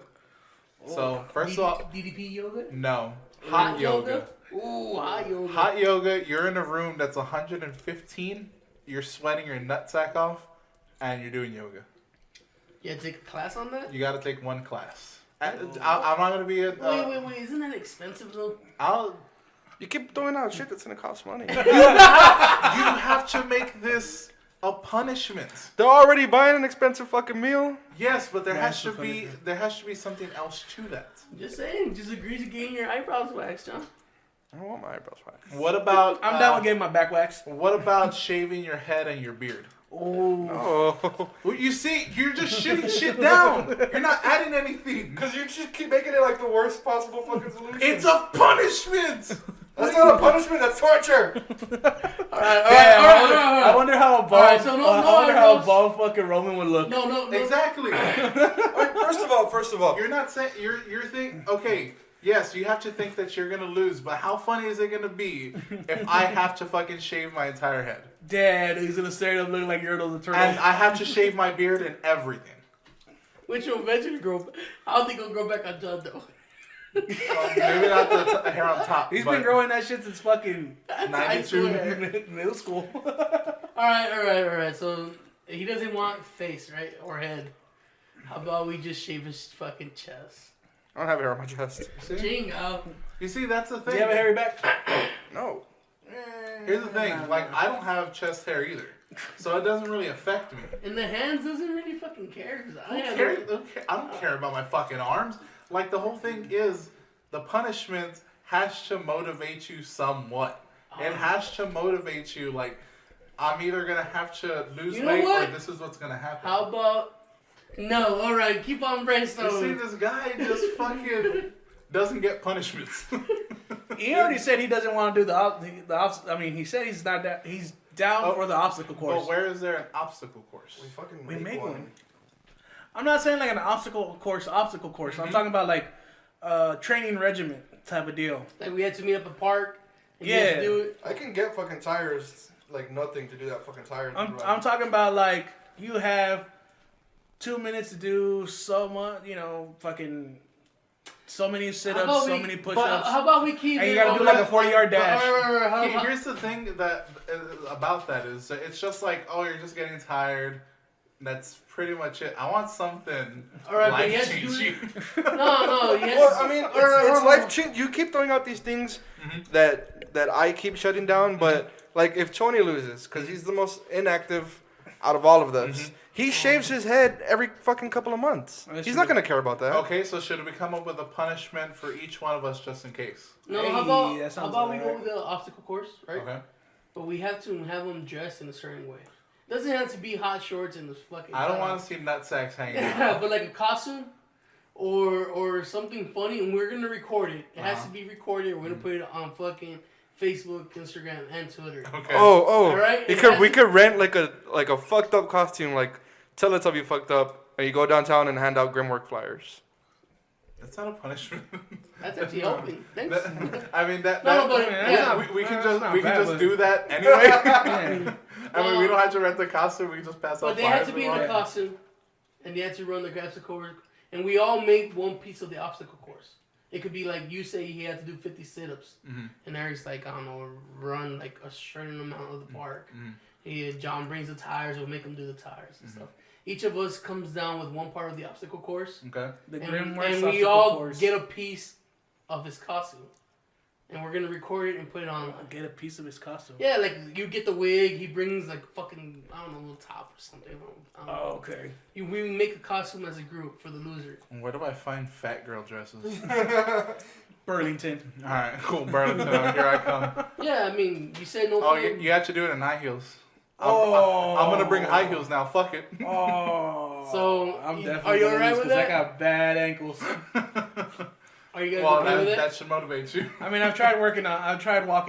So first of all, DDP yoga? no hot yoga. Ooh, hot yoga. Hot yoga. You're in a room that's 115. You're sweating your nutsack off, and you're doing yoga. You had to take a class on that? You got to take one class. I'm not gonna be a. Wait. Isn't that expensive though? You keep throwing out shit that's gonna cost money. You have to make this a punishment. They're already buying an expensive fucking meal. Yes, but there That's has to the be something else to that. Just saying. Just agree to getting your eyebrows waxed, John. I don't want my eyebrows waxed. What about? I'm down with getting my back waxed. What about shaving your head and your beard? Oh. Oh, Well, you see, you're just shitting shit down. You're not adding anything. because you just keep making it like the worst possible fucking solution. It's a punishment. That's not a punishment. That's torture. I wonder how a bald, Alright, so I wonder how a bald fucking Roman would look. No. Exactly. Wait, first of all, You're not saying you're thinking. Okay, yes, you have to think that you're gonna lose, but how funny is it gonna be if I have to fucking shave my entire head Dad, he's gonna straight up look like Yertle the turtle. and I have to shave my beard and everything? Which will eventually grow. I don't think it'll grow back on John though. Maybe not the hair on top. He's but been growing that shit since fucking I swear. 92. middle school. Alright. So he doesn't want face, right? Or head. How about we just shave his fucking chest? I don't have hair on my chest. Jingo. You see, that's the thing. Do you have a hairy back? No. Here's the thing. Like, I don't have chest hair either, so it doesn't really affect me. And the hands doesn't really fucking care. Cause I have I don't care about my fucking arms. Like, the whole thing is the punishment has to motivate you somewhat. It has to motivate you. Like, I'm either gonna have to lose You know weight what? or this is what's gonna happen. How about No, all right, keep on You brainstorming. see, this guy just fucking doesn't get punishments. He already said he doesn't want to do the I mean, he said he's not that. He's down for the obstacle course. But where is there an obstacle course? We fucking We make make one. one. I'm not saying like an obstacle course. I'm talking about like training regiment type of deal. Like we had to meet up at park. And you Yeah. had to do it. I can get fucking tires, like nothing to do that fucking tires. I'm talking about like you have 2 minutes to do so much, fucking so many sit-ups, so many push-ups. How about we keep And you it gotta on do like a that- 40-yard dash. Here's the thing that about that is it's just like, oh, you're just getting tired. That's pretty much it. I want something All right, but yes, life-changing. No, yes. Well, I mean, it's or- life change. You keep throwing out these things that I keep shutting down, but like if Tony loses, because he's the most inactive out of all of us, he shaves his head every fucking couple of months. That's He's true. not gonna care about that. Okay, so should we come up with a punishment for each one of us just in case? No, Hey, how that about sounds we go alright. with the obstacle course, right? Okay. But we have to have them dressed in a certain way. Doesn't have to be hot shorts and this fucking. I don't want to see nutsacks hanging Yeah, out. but like a costume, or something funny, and we're gonna record it. It has to be recorded. We're gonna put it on fucking Facebook, Instagram, and Twitter. Okay. Oh, All right, we could rent like a fucked up costume, like Teletubby fucked up, and you go downtown and hand out Grimwork flyers. That's not a punishment. That's actually helping. Thanks. I mean that. No, that but yeah. we can That's just not bad, but- do that anyway. Yeah. I mean, we don't have to rent the costume. We can just pass out But they had flyers to be and in the all. costume, and they had to run the obstacle course, and we all make one piece of the obstacle course. It could be like you say he had to do 50 sit-ups, and Eric's like, I don't know, run like a certain amount of the park. John brings the tires, we'll make him do the tires and stuff. Each of us comes down with one part of the obstacle course, Okay. The and Grimworks we obstacle all course. get a piece of his costume. And we're gonna record it and put it on. Get a piece of his costume. Yeah, like you get the wig. He brings like fucking I don't know, a little top or something. I don't know. Oh, okay. We make a costume as a group for the loser. Where do I find fat girl dresses? Burlington. All right, cool, Burlington. Here I come. Yeah, I mean, you said no. Oh, fun. you have to do it in high heels. Oh. I'm gonna bring high heels now. Fuck it. Oh. So, I'm are definitely you gonna alright lose with 'cause I that? got bad ankles. Are you guys Well, okay with that? that should motivate you. I mean, I've tried walking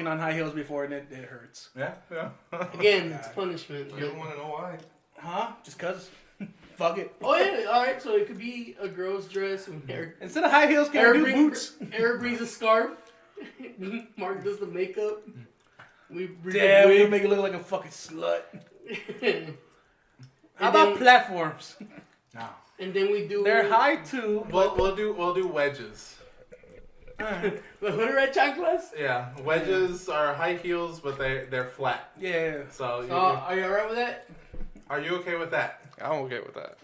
on high heels before, and it hurts. Yeah, yeah. Again, it's punishment. You don't want to know why? Huh? Just cause? Fuck it. Oh yeah, all right. So it could be a girl's dress. And Eric, Instead of high heels, can Eric, we do boots? Eric brings a scarf. Mark does the makeup. We bring Damn, the we wig. make it look like a fucking slut. And How about then- platforms? No. And then we do. They're high too. We'll do wedges. The hood red chanclas. Yeah, wedges are high heels, but they're flat. Yeah. So, So are you alright with that? are you okay with that? I'm okay with that.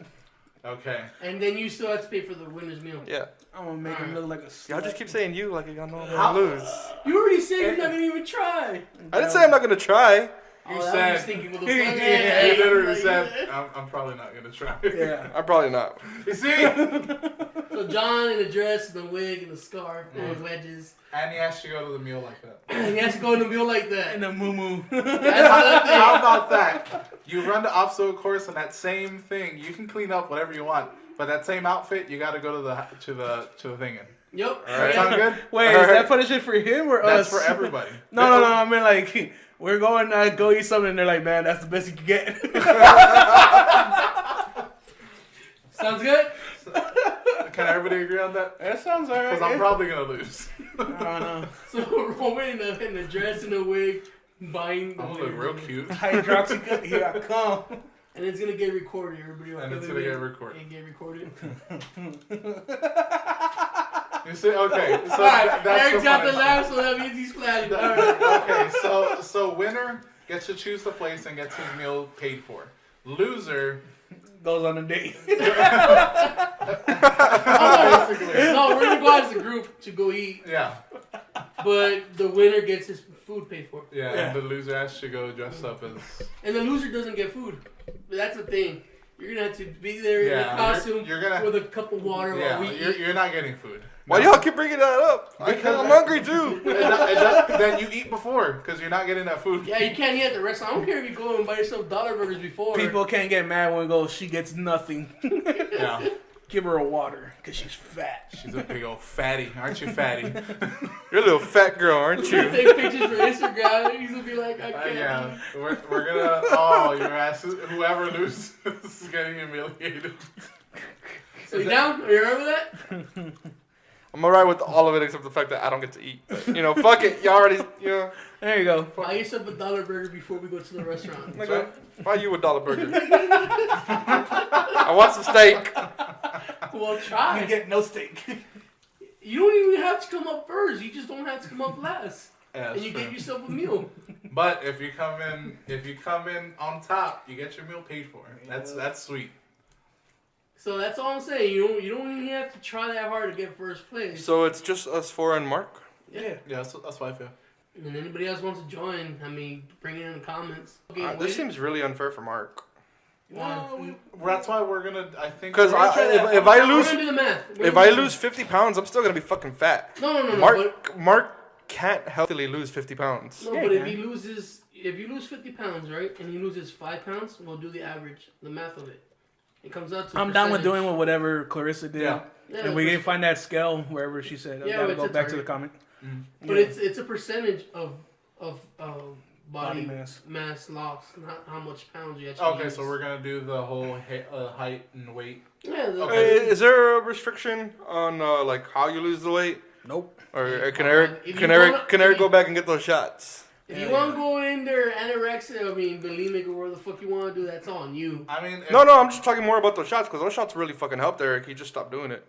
Okay. And then you still have to pay for the winner's meal. Yeah. I'm gonna make him look like a slut. Y'all just keep saying you like y'all know I'm How- gonna lose. You already said you're not gonna even try. I didn't say I'm not gonna try. You You said. said- Thinking with a Yeah, You literally said, I'm probably not gonna try. Yeah. I'm probably not. You see? So John in the dress, the wig, and the scarf, and the wedges. And he has to go to the meal like that. And he has to go in the meal like that. And a moo That's another thing. How about that? You run the obstacle course and that same thing. You can clean up whatever you want, but that same outfit, you got to go to the thing in. Yep. That sound good? Wait, is that punishment for him or That's us? for everybody. No. I mean, like, we're going to go eat something, and they're like, man, that's the best you can get. Sounds good? Can everybody agree on that? That sounds alright. Because I'm probably gonna lose. I don't know. So Roman in the dress and the wig, buying the I'm gonna look wig. real cute. Hydroxy, here I come. And it's gonna get recorded. Everybody will And it's feel gonna it get recorded. And get recorded. You see? Okay. So Alright, that's Eric got the punishment. laugh, so that means he's flattered. Alright. Okay, so winner gets to choose the place and gets his meal paid for. Loser, Goes on a date. basically. No, we're gonna go out as a group to go eat, Yeah, but the winner gets his food paid for. yeah, Yeah. and the loser has to go dress up as. And the loser doesn't get food. That's the thing. You're gonna have to be there in a costume with a cup of water while we eat. You're not getting food. Why y'all keep bringing that up? Because I'm hungry too. Then you eat before, because you're not getting that food. Yeah, you can't eat at the restaurant. I don't care if you go and buy yourself dollar burgers before. People can't get mad when we go, she gets nothing. Yeah. Give her a water, because she's fat. She's a big old fatty. Aren't you fatty? You're a little fat girl, aren't He's you? gonna take pictures for Instagram. He's gonna be like, I can't. Yeah. We're gonna. Oh, your ass. Whoever loses is getting humiliated. So you down? Are you alright with that? I'm alright with all of it except the fact that I don't get to eat. But, you know, fuck it. Y'all already, you know. There you go. Buy yourself a dollar burger before we go to the restaurant. Nigga, buy you a dollar burger. I want some steak. Well, try. You get no steak. You don't even have to come up first. You just don't have to come up last. Yeah, And you get yourself a meal. But if you come in on top, you get your meal paid for. That's sweet. So that's all I'm saying. You don't even have to try that hard to get first place. So it's just us four and Mark? Yeah. Yeah, that's what I feel. And anybody else wants to join, I mean, bring it in the comments. Okay, This seems really unfair for Mark. Well, That's why we're gonna. I think. Because if I we're lose gonna do the math. if I lose 50 pounds, I'm still gonna be fucking fat. No. Mark can't healthily lose 50 pounds. No, but if you lose 50 pounds, right, and he loses 5 pounds, we'll do the average, the math of it. It comes out to. I'm down with doing whatever Clarissa did. Yeah. And we can find that scale wherever she said. I gotta it's go a back to target. the comment. But it's a percentage of body mass. loss, not how much pounds you actually. Okay, use. so we're gonna do the whole height and weight. Yeah. Okay. Is there a restriction on like how you lose the weight? Nope. Or can If Eric you wanna- go back and get those shots? If you want to go in there anorexia, bulimic, or whatever the fuck you want to do, that's on you. I mean. No, I'm just talking more about those shots because those shots really fucking helped Eric. He just stopped doing it.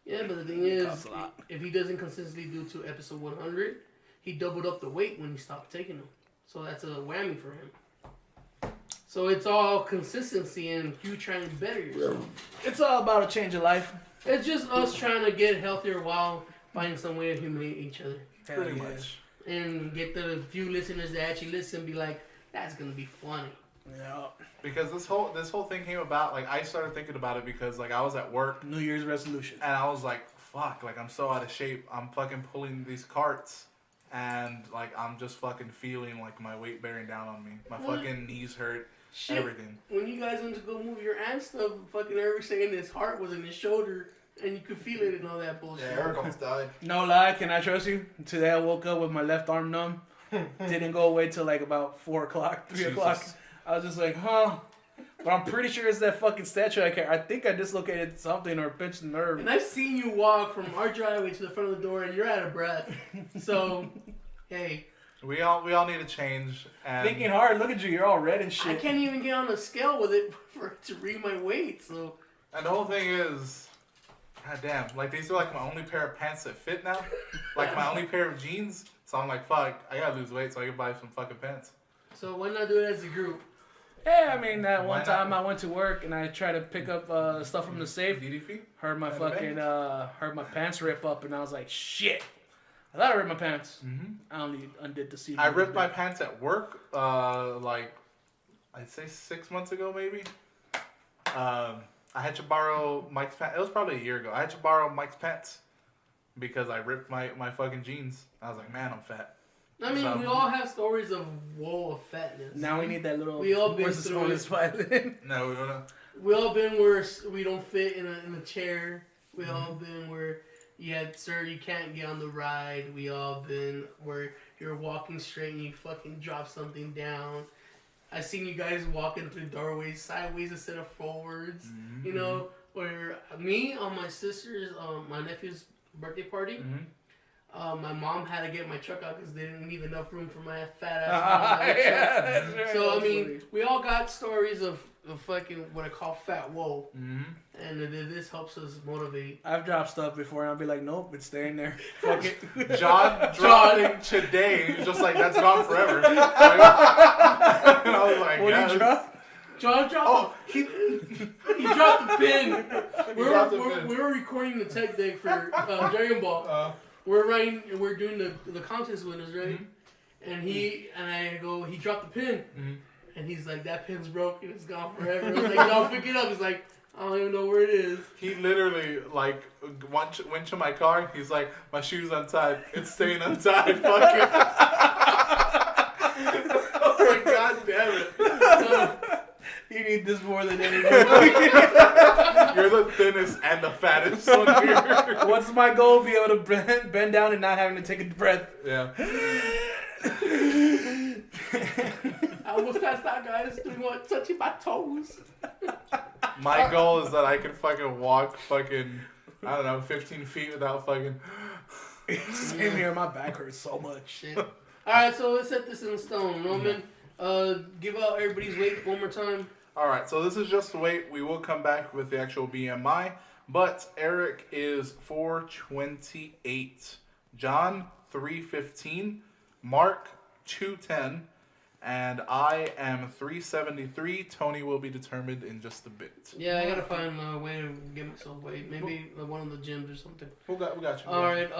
Yeah, but the thing is, if he doesn't consistently do to episode 100, he doubled up the weight when he stopped taking them. So that's a whammy for him. So it's all consistency and you trying to better yourself. It's all about a change of life. It's just us trying to get healthier while finding some way to humiliate each other. Pretty much. And get the few listeners that actually listen and be like, that's going to be funny. Yeah. Because this whole thing came about, like, I started thinking about it because, like, I was at work. New Year's resolution. And I was like, fuck, like, I'm so out of shape. I'm fucking pulling these carts. And, like, I'm just fucking feeling, like, my weight bearing down on me. My fucking knees hurt. Shit. Everything. When you guys went to go move your aunt stuff, fucking Eric saying his heart was in his shoulder. And you could feel it and all that bullshit. Eric almost died. No lie, can I trust you? Today I woke up with my left arm numb. Didn't go away till like about 4 o'clock, 3 o'clock. I was just like, huh? But I'm pretty sure it's that fucking statue I carry. I think I dislocated something or pinched a nerve. And I've seen you walk from our driveway to the front of the door and you're out of breath. So, hey. We all need a change. And Thinking hard, look at you, you're all red and shit. I can't even get on a scale with it for it to read my weight, so. And the whole thing is, god damn, like these are like my only pair of pants that fit now. Like my only pair of jeans. So I'm like, fuck, I gotta lose weight so I can buy some fucking pants. So why not do it as a group? Yeah, I mean, that one Why time not? I went to work and I tried to pick up stuff from the safe. DDP? Heard my At the fucking, heard my pants rip up and I was like, shit. I thought I ripped my pants. Mm-hmm. I only undid the seam. I ripped my pants at work, like, I'd say 6 months ago maybe. I had to borrow Mike's pants. It was probably a year ago. I had to borrow Mike's pants because I ripped my fucking jeans. I was like, man, I'm fat. I mean, So- we all have stories of woe of fatness. Now we need that little. We all been where's the through smallest it. violin? No, we don't know. We all been where we don't fit in a chair. We all been where, yeah, sir, you can't get on the ride. We all been where you're walking straight and you fucking drop something down. I seen you guys walking through doorways sideways instead of forwards. Mm-hmm. You know, where me on my sister's, my nephew's birthday party. Mm-hmm. My mom had to get my truck out because they didn't leave enough room for my fat ass. That's right. So I That's mean, funny. we all got stories of fucking what I call fat woe, Mm-hmm. and this helps us motivate. I've dropped stuff before and I'll be like, nope, it's staying there. Fuck it. John dropping today, just like that's gone forever. And I was like, What did yes. you drop? John dropped. Oh, he He dropped the pin. dropped the pin. We were recording the tech deck for Dragon Ball. We're doing the contest winners, right? Mm-hmm. And I go, he dropped the pin. Mm-hmm. And he's like, that pin's broken. It's gone forever. I was like, no, pick it up. He's like, I don't even know where it is. He literally, like, went to my car. He's like, my shoe's untied. It's staying untied. Fuck it. I was like, God damn it. You need this more than anything. You're the thinnest and the fattest one here. What's my goal? Be able to bend down and not having to take a breath. Yeah. I almost passed out, guys. Doing what? Touching my toes. My goal is that I can fucking walk fucking, I don't know, 15 feet without fucking... Same here. My back hurts so much. Shit. Alright, so let's set this in stone. Roman, give out everybody's weight one more time. Alright, so this is just the weight. We will come back with the actual BMI. But Eric is 428. John, 315. Mark, 210. And I am 373. Tony will be determined in just a bit. Yeah, I gotta find a way to get myself weight. Maybe one of the gyms or something. We got you. Alright,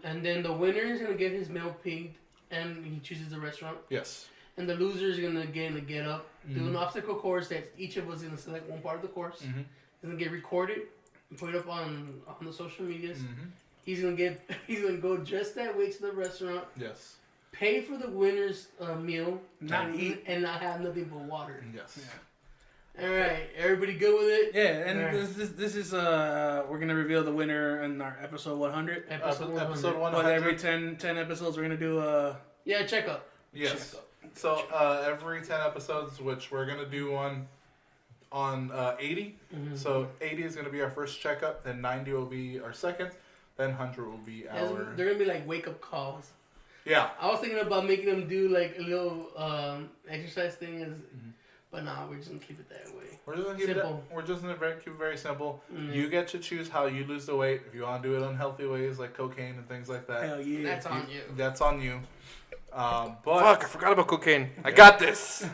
and then the winner is gonna get his meal paid, and he chooses the restaurant. Yes. And the loser is gonna get up, do an obstacle course that each of us is gonna select one part of the course. Mm-hmm. It's gonna get recorded and put it up on the social medias. Mm-hmm. He's gonna go dress that way to the restaurant, Yes. pay for the winner's meal, Not eat. and not have nothing but water. Yes. Yeah. All right, everybody good with it? Yeah, and Right. this is we're gonna reveal the winner in our episode 100. Episode 100. Episode 100. But every 10 episodes we're gonna do Yeah, check up. Yes. So every 10 episodes, which we're gonna do on 80. Mm-hmm. So 80 is gonna be our first checkup. Then 90 will be our second. Then 100 will be our. They're gonna be like wake up calls. Yeah. I was thinking about making them do like a little exercise thing, but nah, we're just gonna keep it that way. We're just gonna keep Simple. keep it very simple. Mm. You get to choose how you lose the weight. If you want to do it unhealthy ways like cocaine and things like that, hell yeah. That's on you. that's on you. But Fuck, I forgot about cocaine. I got this.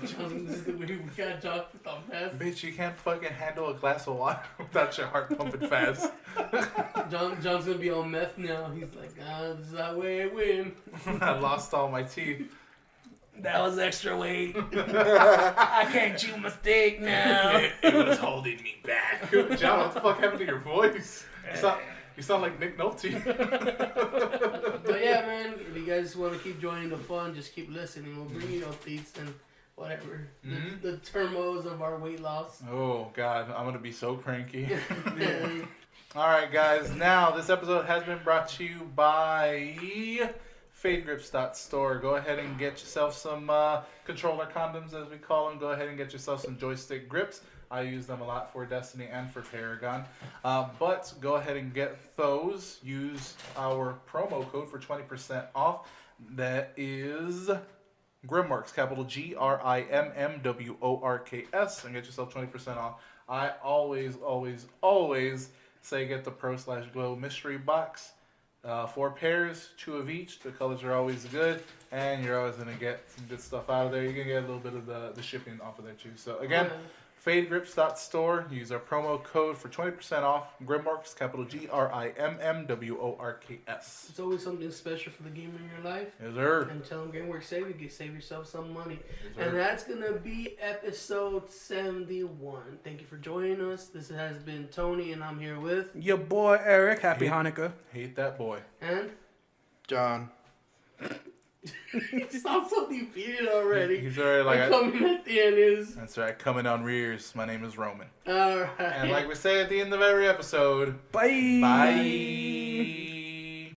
John, this is the way we got John with the best. bitch, you can't fucking handle a glass of water without your heart pumping fast. John's gonna be on meth now. He's like, this is that way I win. I lost all my teeth. That was extra weight. I can't chew my steak now. It was holding me back. John, what the fuck happened to your voice? You sound like Nick Nolte. But yeah, man, if you guys want to keep joining the fun, just keep listening. We'll bring you updates and whatever. The turmoils of our weight loss. Oh, God. I'm going to be so cranky. All right, guys. Now, this episode has been brought to you by FadeGrips.store. Go ahead and get yourself some controller condoms, as we call them. Go ahead and get yourself some joystick grips. I use them a lot for Destiny and for Paragon. But go ahead and get those. Use our promo code for 20% off. That is Grimworks, capital GRIMMWORKS, and get yourself 20% off. I always say get the Pro/Glow mystery box. 4 pairs, 2 of each. The colors are always good, and you're always going to get some good stuff out of there. You're going to get a little bit of the shipping off of there, too. So, again, FadeGrips.store. Use our promo code for 20% off. Grimworks, capital GRIMMWORKS. It's always something special for the gamer in your life. Yes, sir. And tell them Gameworks save yourself some money. Yes, sir. And that's going to be episode 71. Thank you for joining us. This has been Tony, and I'm here with... Your boy Eric. Happy Hanukkah. Hate that boy. And... John. Sounds so defeated already. He's already like... Coming at the end is... That's right. Coming on rears. My name is Roman. Alright. And like we say at the end of every episode... Bye. Bye.